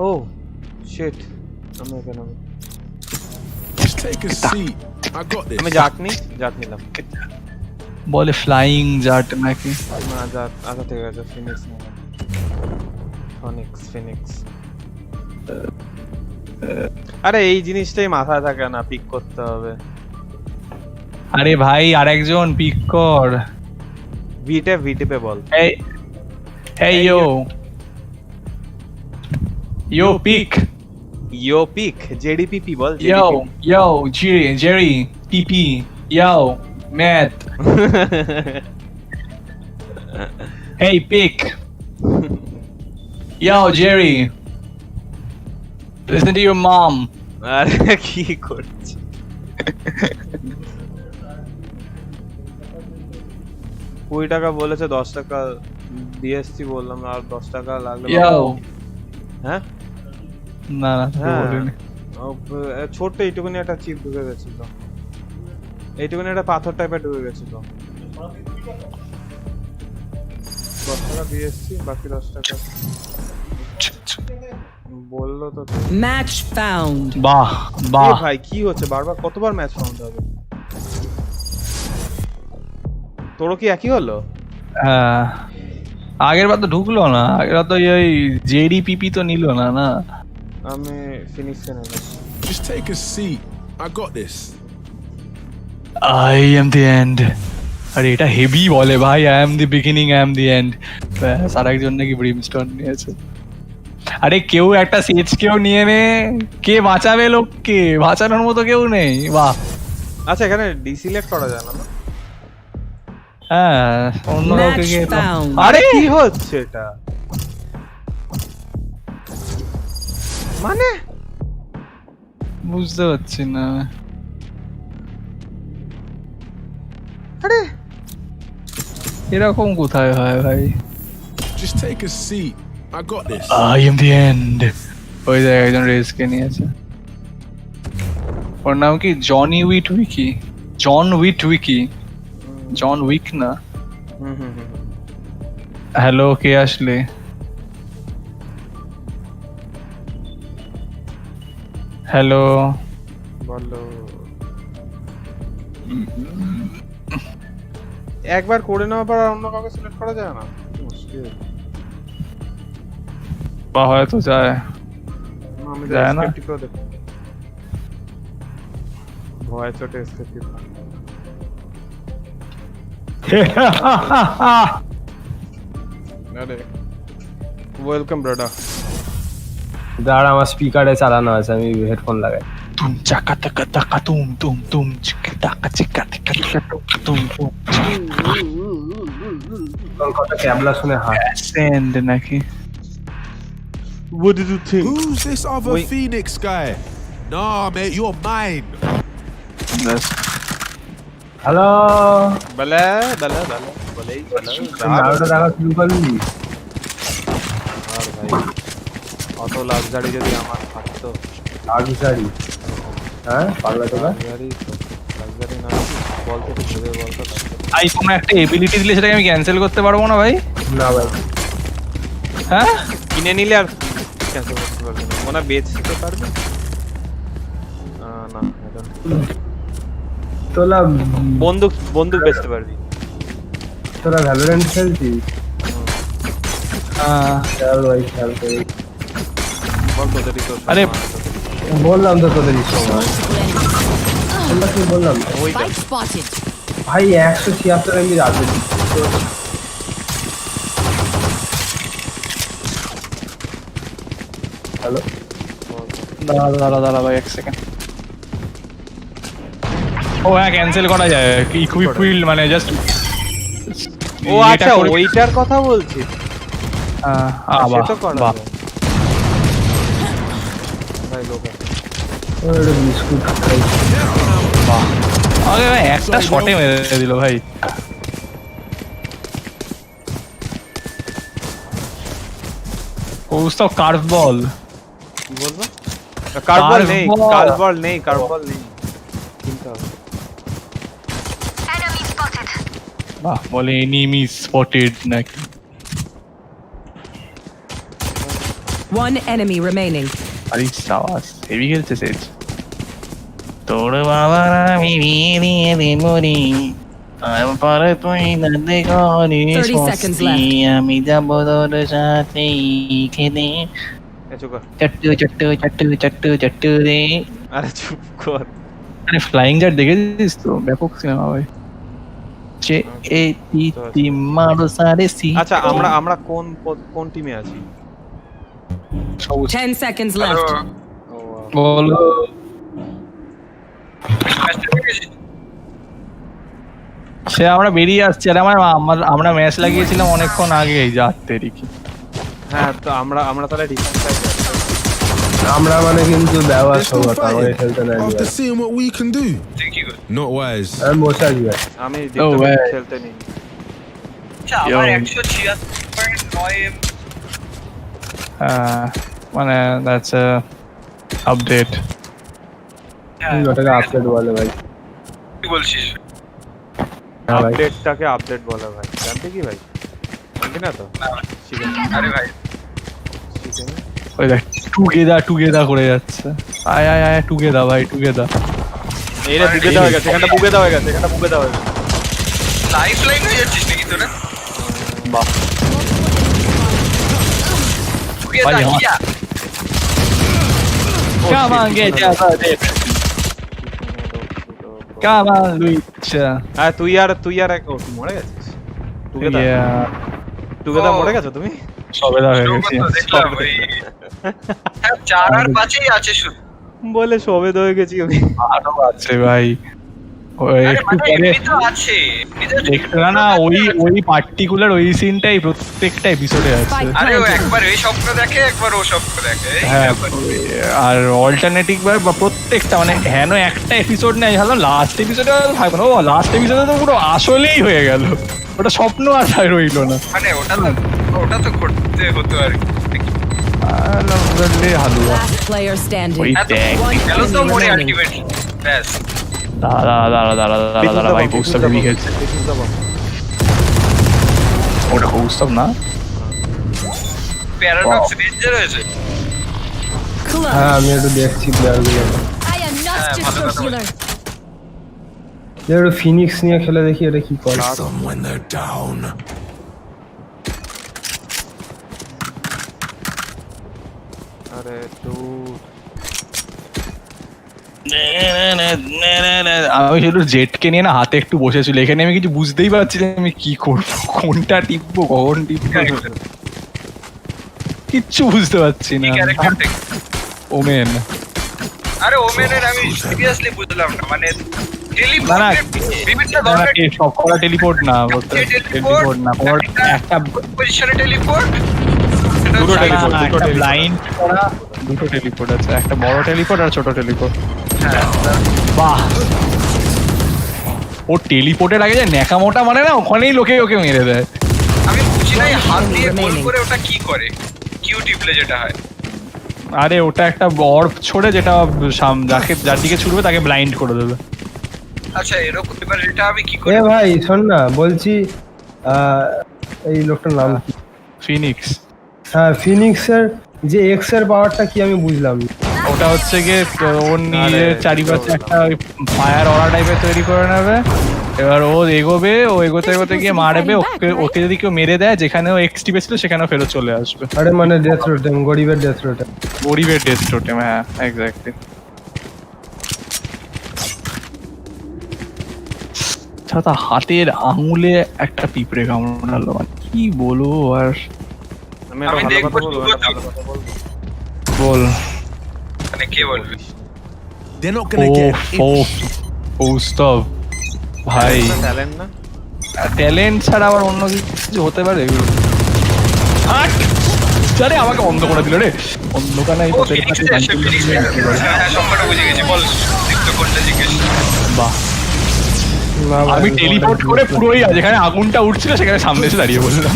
ও শিট, আমি এখানে Just take a seat. I got this. আমি জাট নিলাম। বলে ফ্লাইং জাট নাকি? না জাট আচ্ছা ঠিক আছে, ফিনিক্স নিলাম। ফিনিক্স। আরে এই জিনিসটাই মাথায় থাকে না, পিক করতে হবে। আরে ভাই আরেকজন পিক কর। ভিটেপে বল। Hey yo pick. JDPP ball. Yo Jerry PP. Yo Matt. Hey pick. Yo Jerry, listen to your mom. আরে কি করছিস? $20 বলেছে, $10 DST বললাম, আর $10 লাগবে। হ্যাঁ না বলিনি। ছোট্ট এইটুকুনি একটা চিপ ঢুকে গেছিল, এইটুকুনি একটা পাথর টাইপের ঢুকে গেছিল। $10 দিয়ে এসছি, বাকি $10 বললো তো। Match found. বাহ ভাই কি হচ্ছে? বারবার কতবার ম্যাচ ফাউন্ড হবে? তোরও কি একই হলো? আগের বার তো ঢুকলো না, আগের বার তো ওই জেডিপিপি তো নিল না। আমি ফিনিক্সে নিলাম। Just take a seat. I got this. I am the end. আরে এটা হেভি বলে ভাই, I am the beginning, I am the end. আর একজন নাকি ব্রিমস্টোন নিয়েছে। আরে কেউ একটা সেজ কেউ নিয়ে নে, কে বাঁচাবে লোককে? বাঁচানোর মতো কেউ নেই। বাহ, আচ্ছা এখানে ডিসিলেক্ট করা যায় না? হ্যাঁ অন্য কাউকে Match found. আরে কি হচ্ছে এটা? মানে বুঝতে পারছি না। আরে এরকম কোথায় হয় ভাই? Just take a seat. I got this. I am the end. ওই জায়গায় একজন রেসকে নিয়েছে। ওর নাম কি? জনি উইটউইকি। জন উইটউইকি, জন উইক না। হ্যালো, কে আসলে? হ্যালো বলো। একবার করে নেওয়ার পর আর অন্য কাউকে সিলেক্ট করা যায় না? মুশকিল। বা হয়তো যায়, আমি যায় না। স্কেপটিক করে দেখো। ভয় চোটে স্কেপটিক। আরে ওয়েলকাম ব্রাদার। দাঁড়া, আমার স্পিকারে চালানো আছে, আমি হেডফোন লাগাই। তুম চাকা টাকা টাকা তুম তুম তুম চিকা টাকা চিকা টাকা তুম তুম। কথা ক্যাবলা শুনে সেন্ড নাকি? What did you think? Who's this other Phoenix guy? Nah, mate, you're mine. Hello, বলে বলে বলে বলেই বলে। নারুটো দেখা শুরু করলি? আর ভাই অত লাক্সারি যদি আমার থাকতো। লাক্সারি? হ্যাঁ পাগলা তোরা। লাক্সারি না বলতে ভেবে বলতো। ভাই কোনো একটা এবিলিটি দিলে সেটাকে আমি ক্যান্সেল করতে পারবো না ভাই? না ভাই। হ্যাঁ কিনে নিলে আর ক্যান্সেল করতে পারবি না। মনে বেচতে পারবি না? তোরা বন্দুক বেচতে পারবি। তোরা ভ্যালোরেন্ট খেলছিস? চল ভাই খেল করি। বল তোদেরই তো। আরে বললাম তো তোদেরই সময়। তোমরা কি বললাম? Spike spotted. ভাই 176 এমবি রাখবে। হ্যালো, দাঁড়া ভাই এক সেকেন্ড। ও হ্যাঁ, ক্যান্সেল করা যায়। ইকুইপ ফিল্ড মানে জাস্ট। ও আচ্ছা, ওইটার কথা বলছি। বাহ বাহ ভাই লোক ওরে বিস্কুট খাই। বাহ, আরে ভাই একটা শটে মেরে দিল ভাই। কোস তো কার্ভ বল। কি বলবো? কার্ভ বল নেই, কার্ভ বল নেই, কার্ভ বল নেই। কিনতে হবে। বাহ, বলে এনিমি স্পটেড নাকি? One enemy remaining. আরে সাবাস, হেভি খেলছে সেজ। তোর বাবার আমি বিয়ে দিয়ে দেবরি, তারপরে তুই না দেখরিস মস্তি, আমি যাবো তোর সাথে খেতে চট্টু চট্টু চট্টু চট্টু চট্টু রে। আরে চুপ কর। আরে ফ্লাইং জাট দেখেছিস তো? ব্যাপক সিনেমা ভাই। যে এ টি মারো সারে সি। আচ্ছা আমরা কোন টিমে আছি? 10 seconds left. বলো। সে আমরা বেরিয়ে আসছি। আর আমরা ম্যাচ লাগিয়েছিলাম অনেকক্ষণ আগে। যাতে কি হ্যাঁ, তো আমরা তাহলে ডিফেন্স সাইড। আমরা মানে কিন্তু দেওয়া সবার আমাকে খেলতে নাই। After seeing what we can do. Not wise. আমি বসে আছি ভাই। আমি ডিফেন্স খেলতে নেই। আমার 196.9 মানে দ্যাটস আ আপডেট। ওটাকে আপডেট বলে ভাই। কি বলছিস? আপডেটটাকে আপডেট বলে ভাই। জানতে কি ভাই? জানতে না তো? আরে ভাই ওই দেখ টুগেদার করে যাচ্ছে। আয় টুগেদার ভাই, টুগেদার। এরা টুগেদার হয়ে গেছে। এখানটা টুগেদার হয়ে গেছে। লাইফ লাইন হয়ে যাচ্ছিস নাকি তোরা? বাহ টুগেদার কিয়া Come on, get out of there. Come on, Lucha. হ্যাঁ তুই আর তুই মরে গেছিস টুগেদার মরে গেছো তুমি সবেদা হয়ে গেছি দেখলাম ওই 4 আর 5 আছে শুধু বলে সবেদা হয়ে গেছি আমি আরো আছে ভাই একটু পরে আছে না ওই পার্টিকুলার ওই সিনটাই প্রত্যেকটা এপিসোডে আছে আরে ও একবার এই স্বপ্ন দেখে একবার ও স্বপ্ন দেখে হ্যাঁ আর অল্টারনেটিভ বা প্রত্যেকটা মানে হেন একটা এপিসোড নেই হলো লাস্ট এপিসোডে থাকবে না ও লাস্ট এপিসোডে তো পুরো আসলেই হয়ে গেল ওটা স্বপ্ন আর রইল না মানে ওটা তো করতে হতো আর হালুয়া Last player standing. ওই দেখ হ্যালো তো মোরে আলটিমেটলি ব্যাস দাঁড়া ভাই বুস্টার বেবি খেলছে ওটা বুস্টার না প্যারাডক্স ডেঞ্জার হয়েছে হ্যাঁ আমি একটু দেখছি প্লেয়ারগুলো I am not just your healer. একটু ফিনিক্স নিয়ে খেলে দেখি এটা কি করে when they're down. আরে আমি শুধু জেটকে নিয়ে না হাতে একটু বসেছিল এখানে আমি কিছু বুঝতেই পারছি না আমি কি করবো কোনটা টিপবো কখন টিপবো কিচ্ছু বুঝতে পারছি না ওমেন আরে ওমেনের আমি সিরিয়াসলি বুঝলাম না মানে সবকটা টেলিপোর্ট না টেলিপোর্ট না একটা পজিশনে টেলিপোর্ট দুটো ব্লাইন্ড করা দুটো টেলিপোর্ট আছে একটা বড় টেলিপোর্ট আর ছোট টেলিপোর্ট বাহ ও টেলিপোর্টের আগে যে ন্যাকামোটা মানে না ওখানেই লোকে ওকে মেরে দেয় আমি বুঝি না হাত দিয়ে গোল করে ওটা কি করে কিউ টিপলে যেটা হয় আরে ওটা একটা অর্ব ছোড়ে যেটা যার দিকে ছুটবে তাকে ব্লাইন্ড করে দেবে আচ্ছা এরকম এবার এটা আমি কি করি এ ভাই শোন না বলছি এই লোকটার নাম কি ফিনিক্স হ্যাঁ ফিনিক্সের যে এক্স এর পাওয়ারটা কি আমি বুঝলাম ওটা হচ্ছে গিয়ে ওর নিজের চারিপাশে একটা ফায়ার অরা টাইপের তৈরি করে নেবে এবার ও এগোতে এগোতে গিয়ে মারবে ওকে যদি কেউ মেরে দেয় যেখানে ও এক্স টিপে ছিল সেখানেও ফেরত চলে আসবে আরে মানে ডেথ টোটেম গরিবের ডেথ টোটেম হ্যাঁ এক্স্যাক্টলি ছাতা হাতের আঙুলে একটা পিঁপড়ে কামড়ালো মানে কি বলবো আর আমি দেখবো বল মানে কে বলবি They're not gonna get Kaustav ভাই ট্যালেন্ট না ট্যালেন্ট ছাড়া আবার অন্য কিছু হতে পারে এগুলো আরে আমাকে অন্ধ করে দিল রে অন্ধকারে এই পথের কাছে হ্যাঁ সবটা বুঝে গেছি বল দীপ্ত কোনটা জিজ্ঞেস বাহ আমি টেলিপোর্ট করে পুরোই যেখানে আগুনটা উঠছিল সেখানে সামনে এসে দাঁড়িয়ে বললাম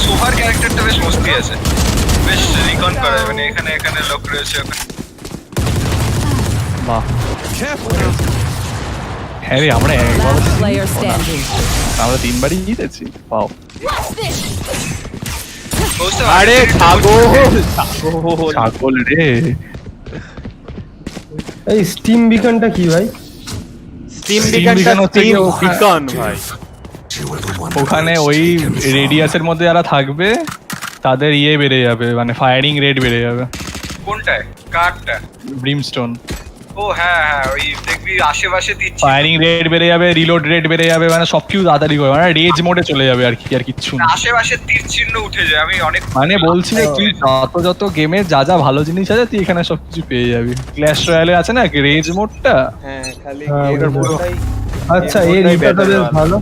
সোফার ক্যারেক্টারটা বেশ মস্তি আছে বেশ রিকন করে মানে এখানে লোক রয়েছে বাহ হ্যাঁ রে আমরা আমরা তিনবারই জিতেছি পাও আরে ছাগল রে এই স্টিম বিকনটা কি ভাই স্টিম বিকন হচ্ছে বিকন ভাই ওখানে ওই রেডিয়াসের মধ্যে যারা থাকবে তাদের বেড়ে যাবে মানে ফায়ারিং রেট বেড়ে যাবে কোনটায় কারটা ব্রিমস্টোন ও হ্যাঁ ওই দেখবি আশেপাশে দিচ্ছে ফায়ারিং রেট বেড়ে যাবে রিলোড রেট বেড়ে যাবে মানে সবকিছু তাড়াতাড়ি করে মানে রেজ মোডে চলে যাবে আর কিচ্ছু না আশেপাশে তীর চিহ্ন উঠে যায় আমি অনেক মানে বলছি যে তুই যত গেমের যা ভালো জিনিস আছে তুই এখানে সবকিছু পেয়ে যাবি ক্ল্যাশ রয়্যালে আছে না রেজ মোডটা হ্যাঁ খালি আচ্ছা এই রিটাটা বেশ ভালো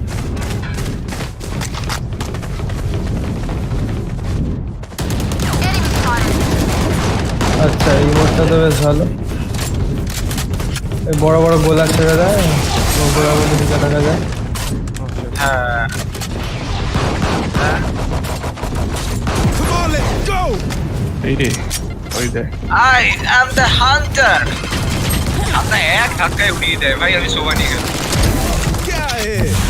আচ্ছা এই মোডটা তো বেশ ভালো এই বড় বড় গোলা ছেড়ে দেয় গোলা বলে ঢুকে থাকা যায় হ্যাঁ Come on, let's go. এই রে ওই দেখ আই অ্যাম দ্য হান্টার আপনার এক ধাক্কায় উড়িয়ে দেয় ভাই আমি সোভা নিয়ে গেলাম Get out of here.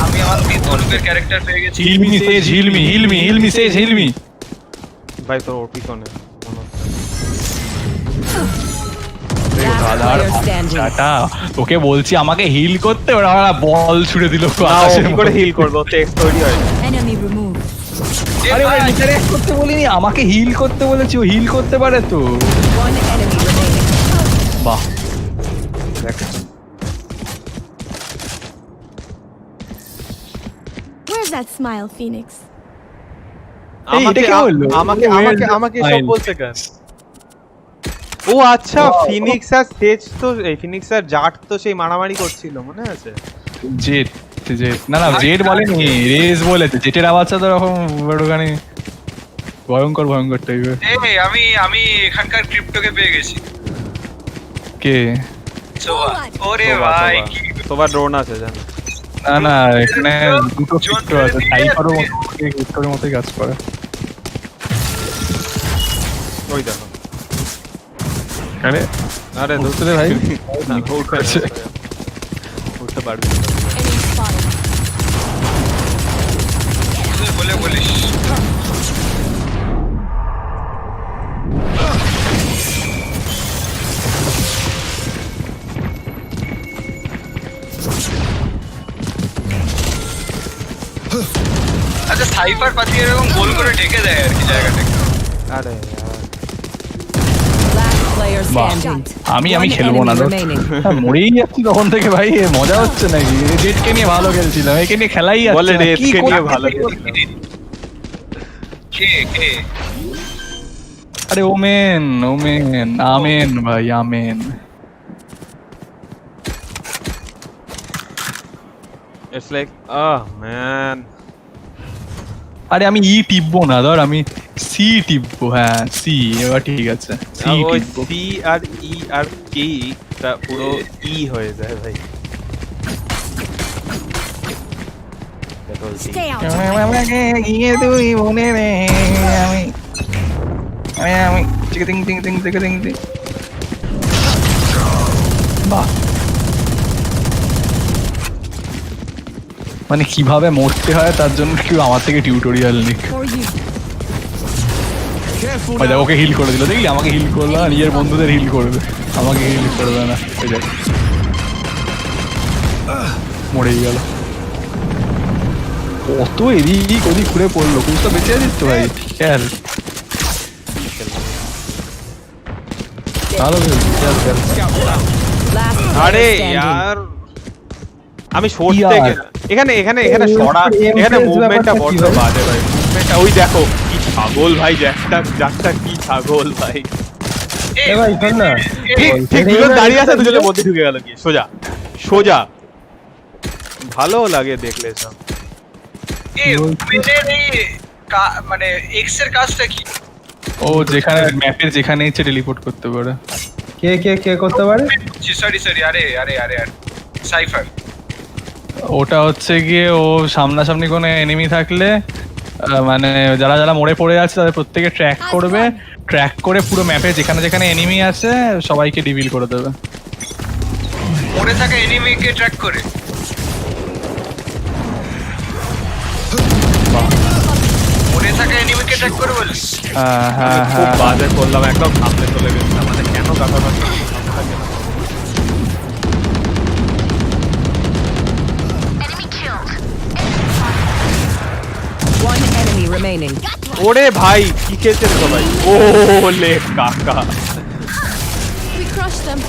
আমি আমার তিন ধনুকের ক্যারেক্টার পেয়ে গেছি হিলমি সেজ ভাই তোর ওর পিছনে তোকে বলছি আমাকে হিল করতে ওরা বল ছুড়ে দিল করে হিল করবো তো এক্স তৈরি হয় Enemy removed. এ আরে ভাই ইন্টারেক্ট করতে বলিনি, আমাকে হিল করতে বলেছি, ও হিল করতে পারে তো। One enemy remaining. বাহ Where's that smile, Phoenix? আমাকে সব বলছে কেন? ও আচ্ছা, ফিনিক্স আর সেজ তো এই ফিনিক্স আর জাট তো সেই মারামারি করছিল মনে আছে? জেট না জেট বলেনি, রেস বলেছে। জেটের আওয়াজটা তো এরকম বড়খানি ভয়ঙ্কর টাইপের। এই আমি এখানকার ক্রিপ্টোকে পেয়ে গেছি। কে? ওরে ভাই তোমার ড্রোন আছে জানো? না এখানে দুটো ক্রিপ্টো আছে, সাইফারও ক্রিপ্টোর মতোই কাজ করে। ওই দেখো। আরে ধরতে দে ভাই। না উঠতে পারবি না। বলিস আচ্ছা, সাইফার পাতি এরকম গোল করে ঢেকে দেয় আর কি জায়গাটাকে। আরে Last player standing. আমি খেলবো না, মরেই যাচ্ছি তখন থেকে ভাই, মজা হচ্ছে নাকি? জেটকে নিয়ে ভালো খেলছিলাম, একে নিয়ে খেলাই যাচ্ছে বলে না। রেডকে নিয়ে ভালো খেলছিলাম। কে আরে ওমেন আমেন ভাই, আমেন। It's like man. আরে আমি ই টিপবো না, ধর আমি সি টিপবো। হ্যাঁ সি, এবার ঠিক আছে। সি টিপবো। সি আর ই আর কে টা পুরো ই হয়ে যায় ভাই। Stay out. তুই মনে রে আমি টিং বাহ, মানে কিভাবে মরতে হয় তার জন্য কেউ আমার থেকে টিউটোরিয়াল নিক। ওকে হিল করে দিল, দেখলি? আমাকে হিল করলো না, নিজের বন্ধুদের হিল করবে, আমাকে হিল করবে না। মরেই গেল। কত এদিক ওদিক ঘুরে পড়লো, কুস্তা বেঁচে আছিস তো ভাই? খেল ভালো আরে ইয়ার আমি সরতে এখানে সরা, এখানে মুভমেন্টটা বড় বাজে ভাই। মুভমেন্টটা ওই দেখো কি ছাগল ভাই, জ্যাকটা কি ছাগল ভাই। এ ভাই শোন না, ঠিক দুজন দাঁড়িয়ে আছে, দুজনের মধ্যে ঢুকে গেল কি সোজা। ভালো লাগে দেখলে সব। মানে এক্স এর কাজটা কি? ও যেখানে ম্যাপের যেখানে ইচ্ছে টেলিপোর্ট করতে পারে। কে করতে পারে? সরি আরে সাইফার। ওটা হচ্ছে গিয়ে ও সামনাসামনি কোনো এনিমি থাকলে, মানে যারা মরে পড়ে আছে তাদের প্রত্যেকে ট্র্যাক করবে, ট্র্যাক করে পুরো ম্যাপে যেখানে এনিমি আছে সবাইকে ডিভিল করে দেবে। মরে থাকা এনিমিকে ট্র্যাক করে? মরে থাকা এনিমিকে ট্র্যাক করে বলিস? হ্যাঁ খুব বাজে করলাম, একদম সামনে চলে গেছিলাম। মানে কেন কথা বলতে থাকে না? One enemy remaining. ওরে ভাই কি খেলছে রে সবাই? ও লে কাকা, We crushed them.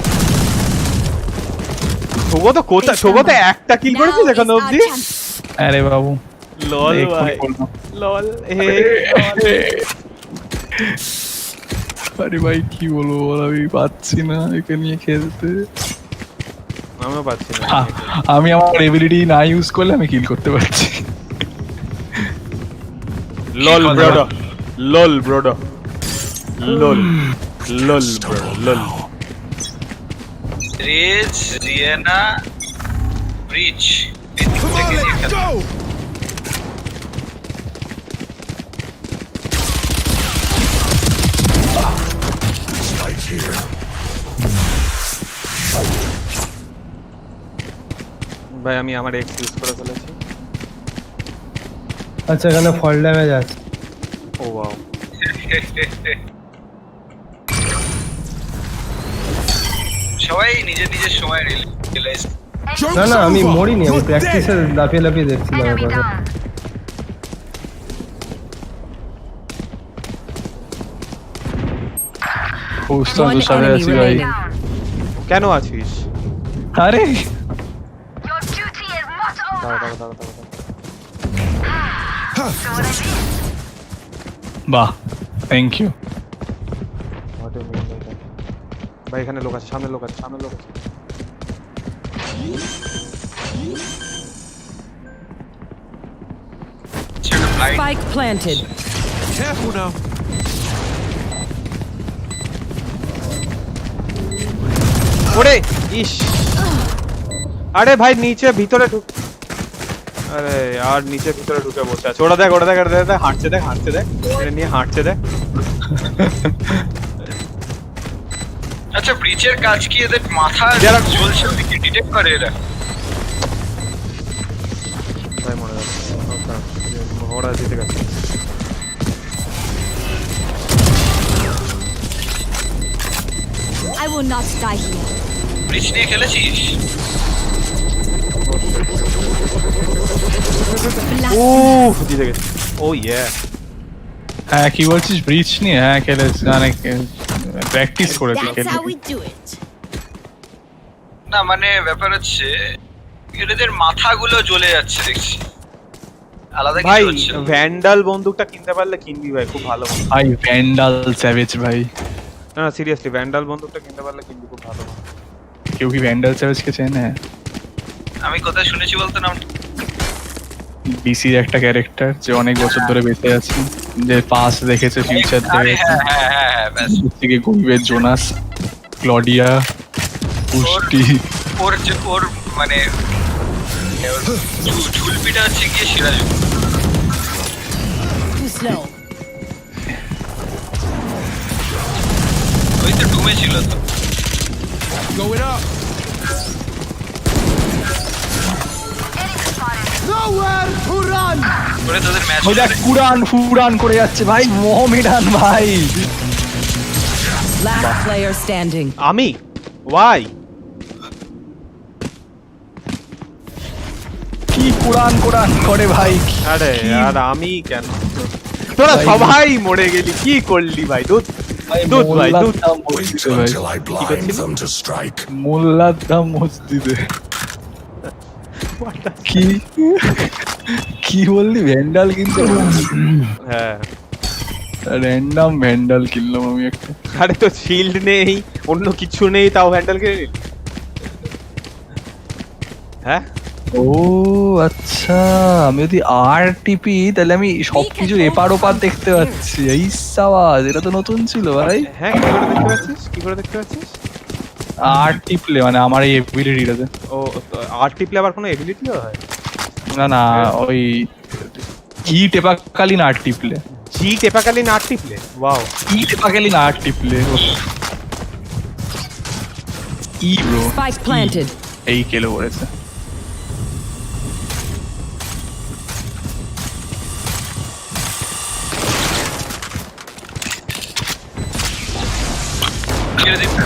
ছোগো তো একটা কিল করেছিস এখন অবধি? আরে বাবু লল ভাই, লল। আরে ভাই কি বলবো বল, আমি পাচ্ছি না একে নিয়ে খেলতে। আমিও পাচ্ছি না। আমি আমার এবিলিটি না ইউজ করলে আমি কিল করতে পারছি। লল ব্রোডো, লল ব্রোডো, লল লল ব্রোডো, লল। রেজ, রিয়ানা, ব্রিচ। ভাই আমি আমার এক্স ইউজ করে ফেলেছি। আচ্ছা এখানে ফল ড্যামেজ আছে। ও ওয়াও। সবাই নিজের সময় রিয়েলাইজ। না আমি মরিনি, আমি প্র্যাকটিসে লাফিয়ে দেখছিলাম কথা। বুঝতাম One তো সাথে enemy আছি ভাই। remaining. কেন আছিস? আরে বাহ, থ্যাংক ইউ। ভাই এখানে লোক আছে, সামনে লোক আছে, সামনে লোক আছে। Spike planted. Careful now. ওরে ইস, আরে ভাই নিচে ভিতরে ঢুক, আরে আর নিচে ভিতরে ঢুকে বসে আছে। ওটা দেখ, ওটা দেখ, ওটা দেখ, হাঁটছে দেখ, হাঁটছে দেখ, এটা নিয়ে হাঁটছে দেখ। আচ্ছা ব্রিচের কাজ কি এদের মাথা জ্বলছে কি ডিটেক্ট করে এরা? ভাই মনে যাচ্ছে ওরা জিতে গেছে। I will not die here. ব্রিচ নিয়ে খেলেছিস? জিতে গেছে। ও ইয়া, হ্যাঁ কি বলছিস ব্রিচ নিয়ে? হ্যাঁ খেলেছি, অনেক প্র্যাকটিস করেছি That's খেলে। how we do it. না মানে ব্যাপার হচ্ছে এদের মাথাগুলো জ্বলে যাচ্ছে দেখছি। আলাদা ভাই কিছু হচ্ছে না। ভ্যান্ডাল বন্দুকটা কিনতে পারলে কিনবি ভাই, খুব ভালো। ভাই ভ্যান্ডাল স্যাভেজ ভাই, না না সিরিয়াসলি ভ্যান্ডাল বন্দুকটা কিনতে পারলে কিনবি, খুব ভালো। কেউ কি ভ্যান্ডাল স্যাভেজকে চেনে? আমি কোথায় শুনেছি বলতো নাম? বিসির একটা ক্যারেক্টার যে অনেক বছর ধরে বেঁচে আছে, যে পাস দেখেছে, ফিউচার দেখেছে। হ্যাঁ ব্যাস। থেকে গরিবের জোনাস, ক্লডিয়া, পুষ্টি। ওর মানে ঝুলপিটা হচ্ছে গিয়ে সিরাজু। Too slow. ওই তো ডুমে ছিল তো। Going up. Nowhere to run. ওরে তোদের ম্যাচ ওই দেখ কুরান ফুরান করে যাচ্ছে ভাই, মোহামেডান ভাই। Last player standing. আমি ওয়াই কি কুরান কুরান করে ভাই। আরে আর আমি কেন? তোরা সবাই মরে গেলি, কি করলি ভাই? দুধ দুধ ভাই, দুধ। Until I blind them to strike. মোল্লার দাম মসজিদে। কি কি বললি? ভ্যান্ডাল কিনতে? হ্যাঁ র্যান্ডম ভ্যান্ডাল কিনলাম আমি একটা। আরে তো শিল্ড নেই, অন্য কিছু নেই, তাও ভ্যান্ডাল কিনে নিলি? হ্যাঁ ও আচ্ছা, আমি যদি আর টিপি তাহলে আমি সবকিছু এপার ওপার দেখতে পাচ্ছি। এই সাওয়াজ, এটা তো নতুন ছিল ভাই। হ্যাঁ, কি করে দেখতে পাচ্ছিস? কি করে দেখতে পাচ্ছিস? আর টিপলে মানে আমার এই এবিলিটিটাতে। ও আর টিপলে আবার কোনো এবিলিটিও হয়? না না, ওই ই টেপাকালীন আর টিপলে। জি টেপাকালীন আর টিপলে? ওয়াও। ই টেপাকালীন আর টিপলে ই ব্রো। Spike planted. এই কেলো পড়েছে। ছেড়ে দিত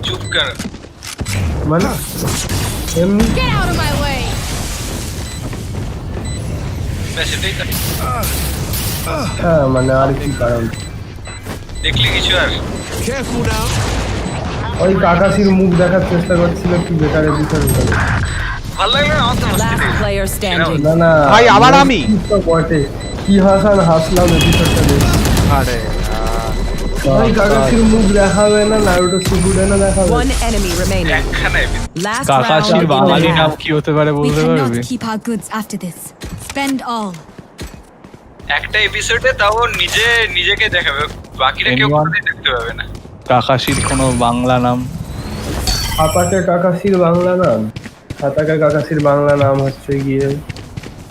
চুপ কর মানে Get out of my way. ব্যাস এটাই তো। হ্যাঁ মানে আর কি কারণ? দেখলি কিছু আর? Careful now. ওই কাকাশির মুখ দেখার চেষ্টা করছিল, কি বেকারের ভিতরে ভালো লাগলো না আমার তো Last player standing. না না ভাই, আবার আমি? তো বটে, কি হাসলাম এপিসোডটা দেখে। আরে ভাই কাকাশির মুখ দেখাবে না, নারুটো শিপুডেনে দেখাবে। One enemy remaining. একখানে Last কাকাশির round. বাঙালি নাম কি হতে পারে We বলতে পারবি? cannot keep our goods after this. Spend all. একটা এপিসোডে তাও নিজেকে দেখাবে, বাকিটা কেউ Anyone? কোনোদিন দেখতে পাবে না। কাকাশির কোনো বাংলা নাম? হাতাকে কাকাশির বাংলা নাম, হাতাকে কাকাশির বাংলা নাম হচ্ছে গিয়ে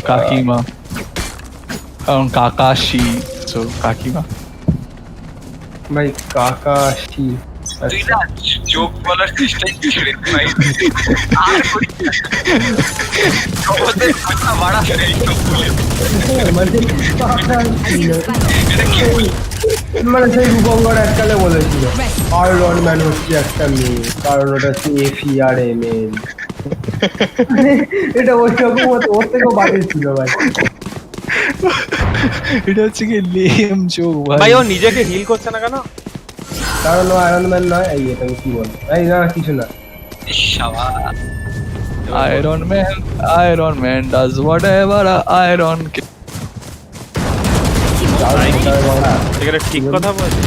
কাকিমা, কারণ কাকাশি তো কাকিমা। ভাই কাকাশি। তুই না জোক বলার চেষ্টাই ছেড়ে ভাই আর করিস না। আমাদের কথা বাড়া নেই তো বলে। মানে কাকাশি না। এটা কি বলি? মানে সেই রূপঙ্কর এককালে বলেছিল আয়রন ম্যান হচ্ছে একটা মেয়ে, কারণ ওটা হচ্ছে FERMN। এটা ওই রকম ওর থেকেও বাজে ছিল ভাই। এটা হচ্ছে কি লেম জোক ভাই ও নিজেকে হিল করছে না কেন? কারণ ও আয়রন ম্যান নয়। এই এটা আমি কি বলবো, এই না কিছু না। Iron Man does whatever a iron can. এখানে ঠিক কথা বলছি।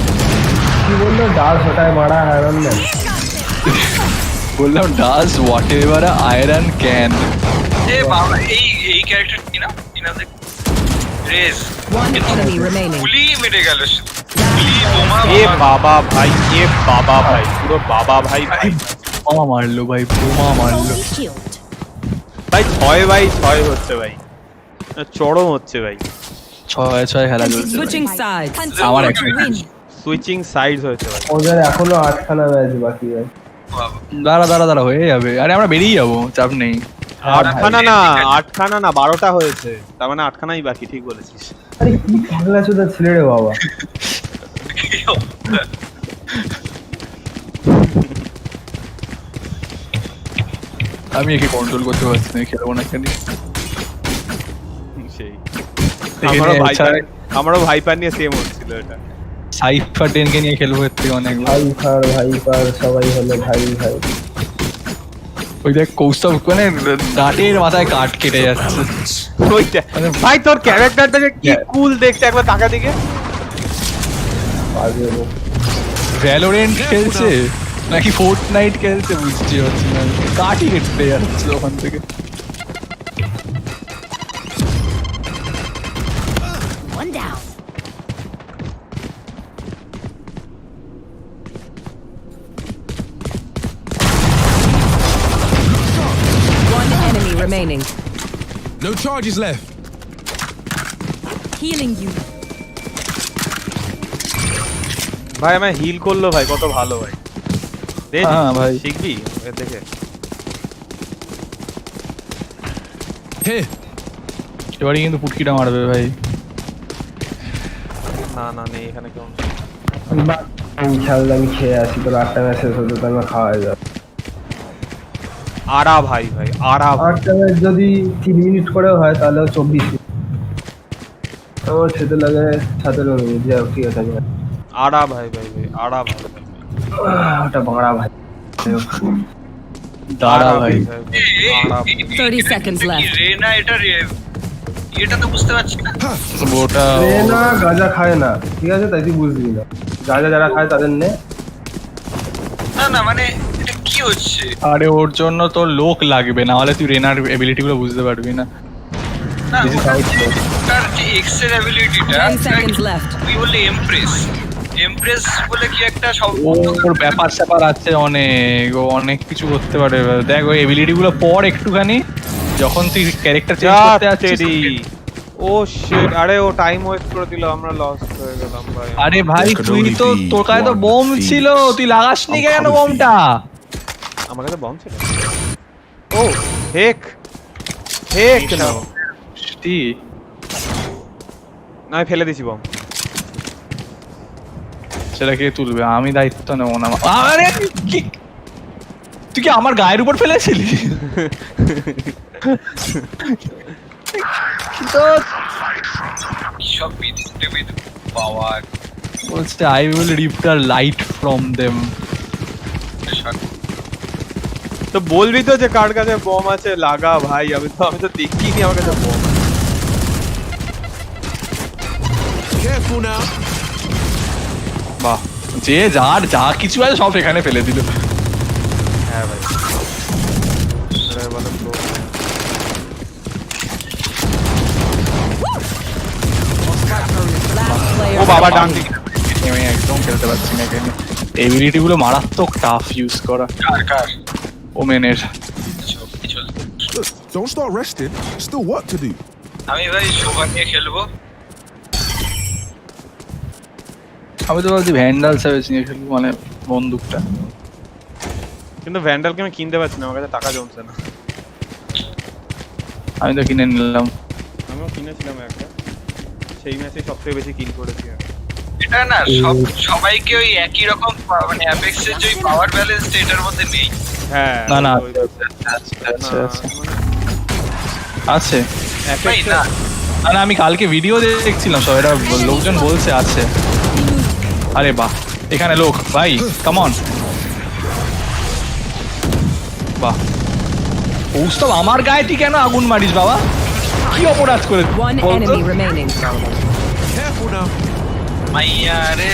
কি বললো? ডাল হটায় মারা আয়রন ম্যান। বললাম does whatever a iron can. এ বাবা, এই ক্যারেক্টার কি না দেখ রেস One enemy remaining. গুলি মেরে গেল গুলি বোমা এ বাবা ভাই, এ বাবা ভাই, পুরো বাবা ভাই ভাই। বোমা মারলো ভাই, বোমা মারলো। ভাই 6x6 হচ্ছে ভাই, চরম হচ্ছে ভাই। 6-6 খেলা চলছে। Switching sides. আমার একটা সুইচিং সাইডস হয়েছে ভাই। ওদের এখনো 8খানা ম্যাচ বাকি ভাই। দাঁড়া হয়ে যাবে। আরে আমরা বেরিয়ে যাবো, চাপ নেই। 8খানা না 12টা হয়েছে, তার মানে 8খানাই বাকি। ঠিক বলেছিস। আরে কি পাগলা চোদা ছেলে রে বাবা। আমি একে কন্ট্রোল করতে পারছি না, খেলবো না কেন? সেই আমারও ভাইপার নিয়ে সেম হচ্ছিল এটা। সাইফার 10 কে নিয়ে খেলবো এর থেকে অনেক। ভাইপার সবাই হলো ভাই। ওই দেখ কৌস্তব মানে দাঁতের মাথায় কাট কেটে যাচ্ছে। ওইটা ভাই তোর ক্যারেক্টারটাকে কি কুল দেখতে, একবার তাকা দিকে। ভ্যালোরেন্ট খেলছে নাকি ফোর্টনাইট খেলছে বুঝতে পারছি না, কাটই কেটে যাচ্ছে ওখান থেকে। One down. One enemy remaining. No charges left. Healing you. ভাই আমায় হিল করলো ভাই, কত ভালো ভাই। দেখ ভাই শিখবি এর দেখে। Here. এবারে কিন্তু পুটকিটা মারবে ভাই। না নেই এখানে কেউ। আমি খেয়ে আসি, তোর 8টা ম্যাচ শেষ হতো তো আমার খাওয়া যাবে। আরা ভাই 8টা ম্যাচ যদি 3 মিনিট করেও হয় তাহলেও 24 মিনিট। আমার খেতে লাগে 17 মিনিট। যাও ঠিক আছে। আরা ভাই আরা ভাই। ওটা বাংলা ভাই। দাঁড়া ভাই। 30 seconds left. রেনা এটা তো বুঝতে পারছি না। ওটা রেনা গাঁজা খায় না, ঠিক আছে? তাই তুই বুঝবি না। গাঁজা যারা খায় তাদের নে। না মানে এটা কি হচ্ছে? আরে ওর জন্য তোর লোক লাগবে, না হলে তুই রেনার এবিলিটি গুলো বুঝতে পারবি না। তার যে এক্স এর অ্যাবিলিটিটা 10 seconds left. তুই বললি এমপ্রেস বলে কি একটা ওর ব্যাপার স্যাপার আছে অনেক, ও অনেক কিছু করতে পারে। দেখ ওই এবিলিটি গুলো পর একটুখানি, যখন তুই ক্যারেক্টার চেঞ্জ করতে যাচ্ছিস। ও শিট, আরে ও টাইম ওয়েস্ট করে দিল, আমরা লস হয়ে গেলাম ভাই। আরে ভাই তুই তো, তোর কাছে তো বম ছিল, তুই লাগাসনি কেন বমটা? আমার কাছে বম ছিল। ও হেক না না ফেলে দিছি বম। সেটা কে তুলবে? আমি দায়িত্ব নেবো না। আরে তুই কি আমার গায়ের উপর ফেলেছিলি? সব পাওয়ার বলছে I will rip the light from them. তো বলবি তো যে কার কাছে বম আছে লাগা ভাই। আমি তো দেখিনি আমার কাছে বম। Careful now. বাহ, যে যার যা কিছু আছে সব এখানে ফেলে দিল। হ্যাঁ ভাই। ও বাবা ডান দিকে আমি একদম খেলতে পারছি না এখানে। এবিলিটি গুলো মারাত্মক টাফ ইউজ করা। কার ওমেনের। Look, don't start resting. Still work to do. আমি ভাই শোভা নিয়ে খেলবো। আমি তো ভাবছি ভ্যান্ডাল সার্ভিস নিয়ে খেলবো, মানে বন্দুকটা। কিন্তু ভ্যান্ডালকে আমি কিনতে পারছি না, আমার কাছে টাকা জমছে না। আমি তো কিনে নিলাম। আমিও কিনেছিলাম একটা, সেই ম্যাচে সবথেকে বেশি কিল করেছি। এটা না সবাইকে ওই একই রকম মানে অ্যাপেক্সের যে পাওয়ার ব্যালেন্স এটার মধ্যে নেই। হ্যাঁ না আছে আছে ভাই না না আমি কালকে ভিডিও দেখছিলাম, সব এটা লোকজন বলছে আছে। আরে বাহ, এখানে লোক ভাই, কাম অন। বাহ, কৌস্তব আমার গায়ে তুই কেন আগুন মারিস বাবা? কি অপরাধ করে? One enemy remaining. Careful now. মাইয়া রে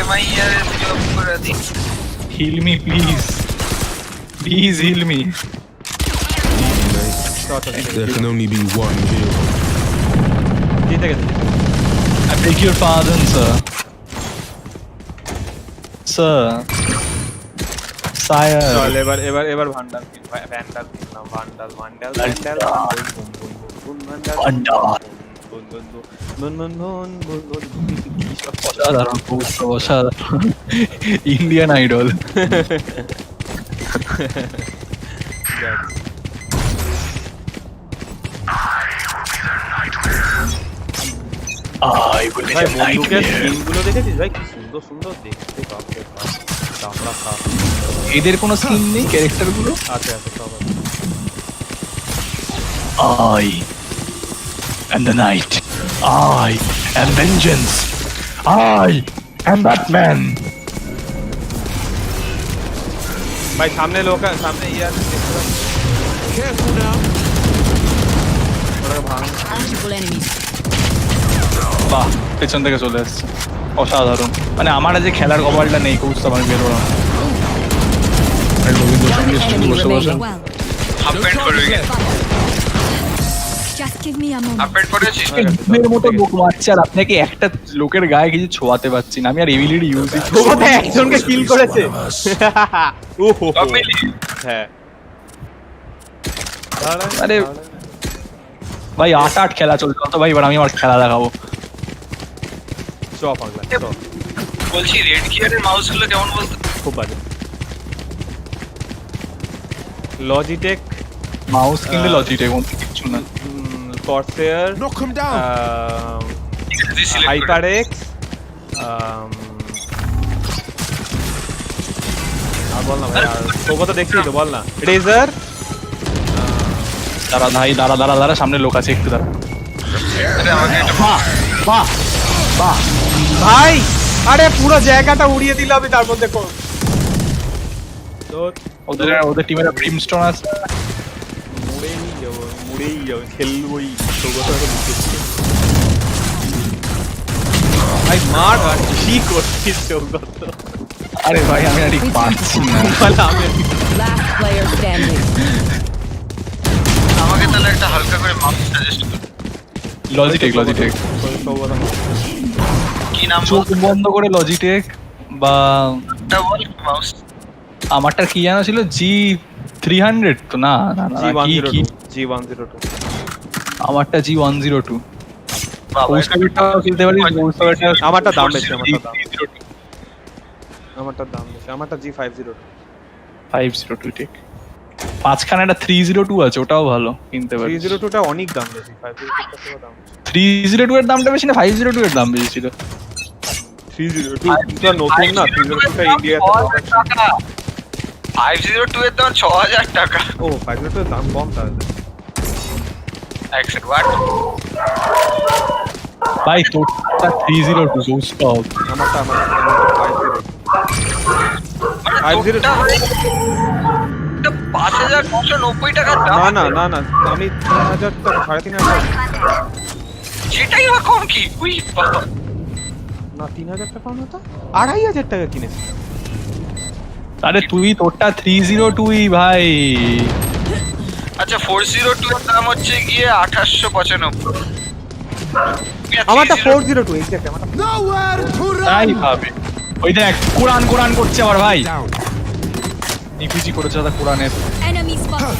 জব করে দি। Heal me please, please heal me. There can only be one hero. I beg your pardon, sir. Sir. Sire. চল এবার ভান্ডার ভ্যান্ডাল কিনলাম, ভান্ডাল অসাধারণ, অসাধারণ। Indian idol. ভাই বন্দুকের স্কিনগুলো দেখেছিস ভাই, কি সুন্দর সুন্দর দেখতে, বাপরে বাপ, চামড়া সাপ। এদের কোনো স্কিন নেই ক্যারেক্টার গুলো? আছে সব আছে। I am the night. I am vengeance. I am Batman. ভাই সামনে লোক, সামনে ইয়ার দেখতে পাচ্ছি। Careful now. Multiple enemies. বাহ, পেছন থেকে চলে আসছে, অসাধারণ। মানে আমার যে খেলার কপালটা নেই, কৌস্তব আমি বেরো না। One enemy remaining. আপডেট করবে কি? Just give me a moment. Update করেছিস? এর মতো লোক মারছে আর আপনাকে একটা লোকের গায়ে কিছু ছোঁয়াতে পারছি না। আমি আর এবিলিটি ইউজই ওটা একজনকে কিল করেছে। ওহো হ্যাঁ। আরে ভাই 8-8 খেলা চলছে তো ভাই, এবার আমি আমার খেলা দেখাবো। চ পাগলা চ। বলছি রেড গিয়ারের মাউসগুলো কেমন বলতো? খুব বাজে। লজিটেক মাউস কিনলে লজিটেক কিছু না। Corsair, Knock him down. হাইপারএক্স, আর বল না ভাই, আর তোকে তো দেখছিস তো, বল না। রেজার। দাঁড়া ভাই, দাঁড়া, সামনে লোক আছে, একটু দাঁড়া। বাহ বাহ ভাই, আরে পুরো জায়গাটা উড়িয়ে দিল আমি, তার মধ্যে ওদের টিমের ব্রিমস্টোন আছে। মুড়েই যাবো, খেলবোই। ভাই মার, কি করছিস সৌগত? আরে ভাই আমি আর ঠিক পাচ্ছি না। Last player standing. আমাকে তাহলে একটা হালকা করে মাউস সাজেস্ট কর। লজিটেক কি নাম চোখ বন্ধ করে লজিটেক, বা বল মাউস। আমারটা কি জানা ছিল, G300 তো না, G102। আমারটা G102। আমারটা দাম বেশি, আমারটা G502। 502 ঠিক। পাঁচখানে একটা 302 আছে, ওটাও ভালো, কিনতে পারি। 302টা অনেক দাম বেশি, 502টা থেকে দাম বেশি। 302 এর দামটা বেশি না 502 এর দাম বেশি ছিল? 302টা নতুন না, 302টা ইন্ডিয়াতে 502 এর দাম 6000 টাকা। ও 502 এর দাম কম তাহলে। এক্সেট ওয়াট ভাই তোরটা 302 স্টপ। আমারটা 50 5990 টাকা দাম। না আমি 3000 টাকা, 3500 সেটাই কম কি? উই বাবা, না 3000 টাকা না তো 2500 টাকা কিনেছি। আরে তুই তোরটা 302 ভাই। আচ্ছা 402 এর দাম হচ্ছে গিয়ে 2895। আমারটা 402 এক্স্যাক্ট, আমারটা Nowhere to তাই run. ভাবে। ওই দেখ কোরআন করছে আবার ভাই, নিপিজি করেছে দাদা কোরআনের। Enemy spotted.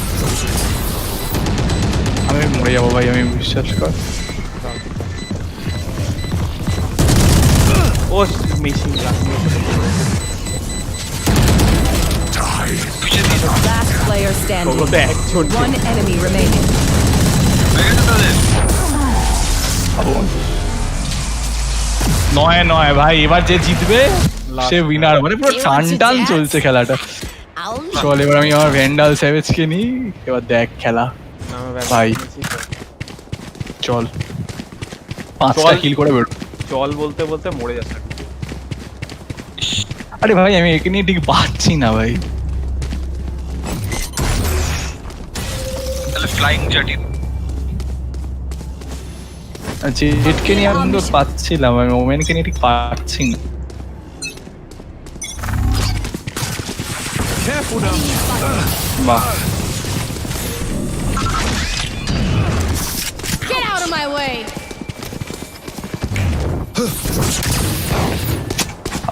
আমি মরে যাবো ভাই, আমি বিশ্বাস কর। ও machine Last player standing. One enemy remaining. নয় ভাই, এবার যে জিতবে সে উইনার। মানে পুরো টান চলছে খেলাটা। চল এবার আমি আমার ভ্যান্ডাল স্যাভেজকে নিই, এবার দেখ খেলা ভাই, চল। 5টা কিল করে বের চল বলতে বলতে মরে যাচ্ছে। আরে ভাই আমি একে নিয়ে ঠিক পাচ্ছি না ভাই। তাহলে ফ্লাইং জাটি জেটকে নিয়ে আমি তো পাচ্ছিলাম, আমি ওমেনকে নিয়ে ঠিক পাচ্ছি না। বাহ Get out of my way.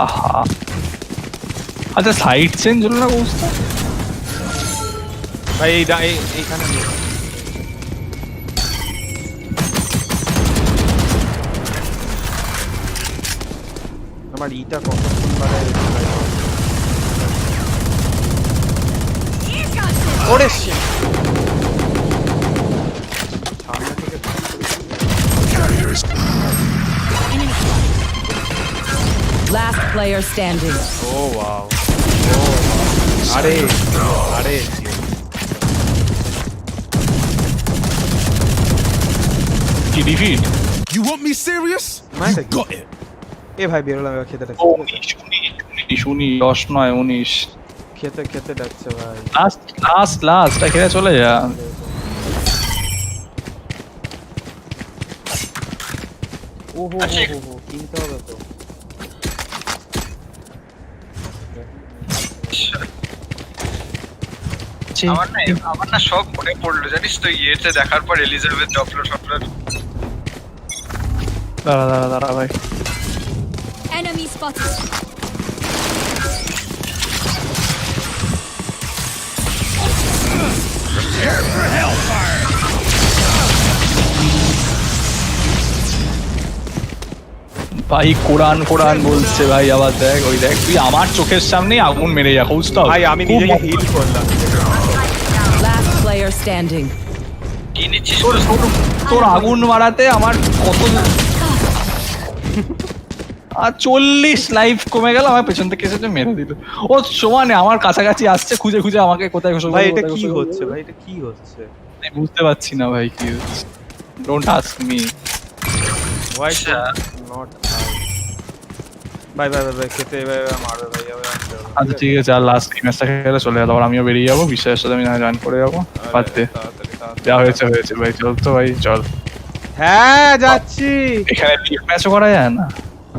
আহা আচ্ছা সাইড চেঞ্জ হলো না অবস্থা ভাই এইখানে আমার ইটা কতক্ষণ বারে ওরে শিট সামনে থেকে Last player standing. ও ওয়াও আরে আরে কি defeat You want me serious? Nice. You got it. এ ভাই বেরোলাম এবার খেতে ডাকছে 10 নয় 19 খেতে খেতে ডাকছে ভাই লাস্ট খেলে চলে যা। ওহো কিনতে হবে তো। আমার না সব মনে পড়লো জানিস তো ইয়েতে দেখার পর এলিজাবেথ ডপলার দাঁড়া ভাই Enemy spotted. ভাই কোরআন বলছে ভাই, আবার দেখ ওই দেখ তুই আমার চোখের সামনেই আগুন মেরে যা খুঁজতে ভাই আমি নিজেকে হিল করলাম। Last player standing. কি নিচ্ছিস তোর আগুন মারাতে আমার কত আর 40 লাইফ কমে গেল, আমার পেছন থেকে এসে মেরে দিল। ও সমানে আমার কাছাকাছি আসছে খুঁজে আমাকে কোথায় ভাই এটা কি হচ্ছে ভাই এটা কি হচ্ছে আমি বুঝতে পারছি না ভাই কি হচ্ছে। Don't ask me why not ভাই খেতে ভাই মারবে ভাই আচ্ছা ঠিক আছে আর লাস্ট ম্যাচটা খেলে চলে যাবো, আমিও বেরিয়ে যাবো, বিশ্বাসের সাথে আমি না জয়েন করে যাবো পারতে যা হয়েছে ভাই চল তো ভাই চল। হ্যাঁ যাচ্ছি। এখানে লিগ ম্যাচও করা যায় না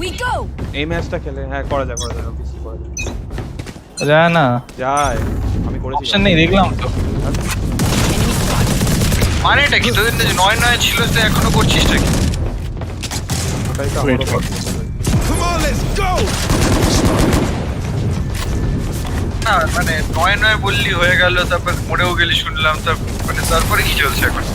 We go. এই ম্যাচটা খেলে হ্যাঁ করা যায় অবশ্যই করা যায় না যায় আমি করেছি অপশন নেই দেখলাম তো। মানে এটা কি তোদের 9 ছিল তো এখনো করছিস নাকি? ওটাই তো Wait, আমারও Come on, let's go. না মানে 9 বললি হয়ে গেল, তারপর মরেও গেলি শুনলাম, মানে তারপরে কি চলছে এখন?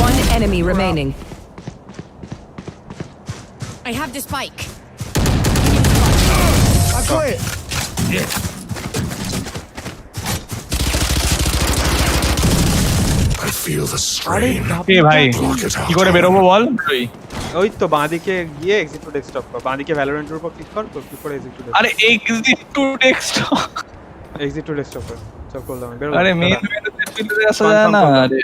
One enemy remaining. I have the spike. I got it. I feel the strain. এ ভাই কি করে বেরোবো বল তুই? ওই তো বাঁদিকে গিয়ে এক্সিট টু ডেস্কটপ কর, বাঁদিকে ভ্যালোরেন্টের উপর ক্লিক কর, ক্লিক করে এক্সিট টু ডেস্কটপ। আরে exit two desktop exit two desktop কর, সব করলাম আরে মেইন মেনুতে আসা যায় না। আরে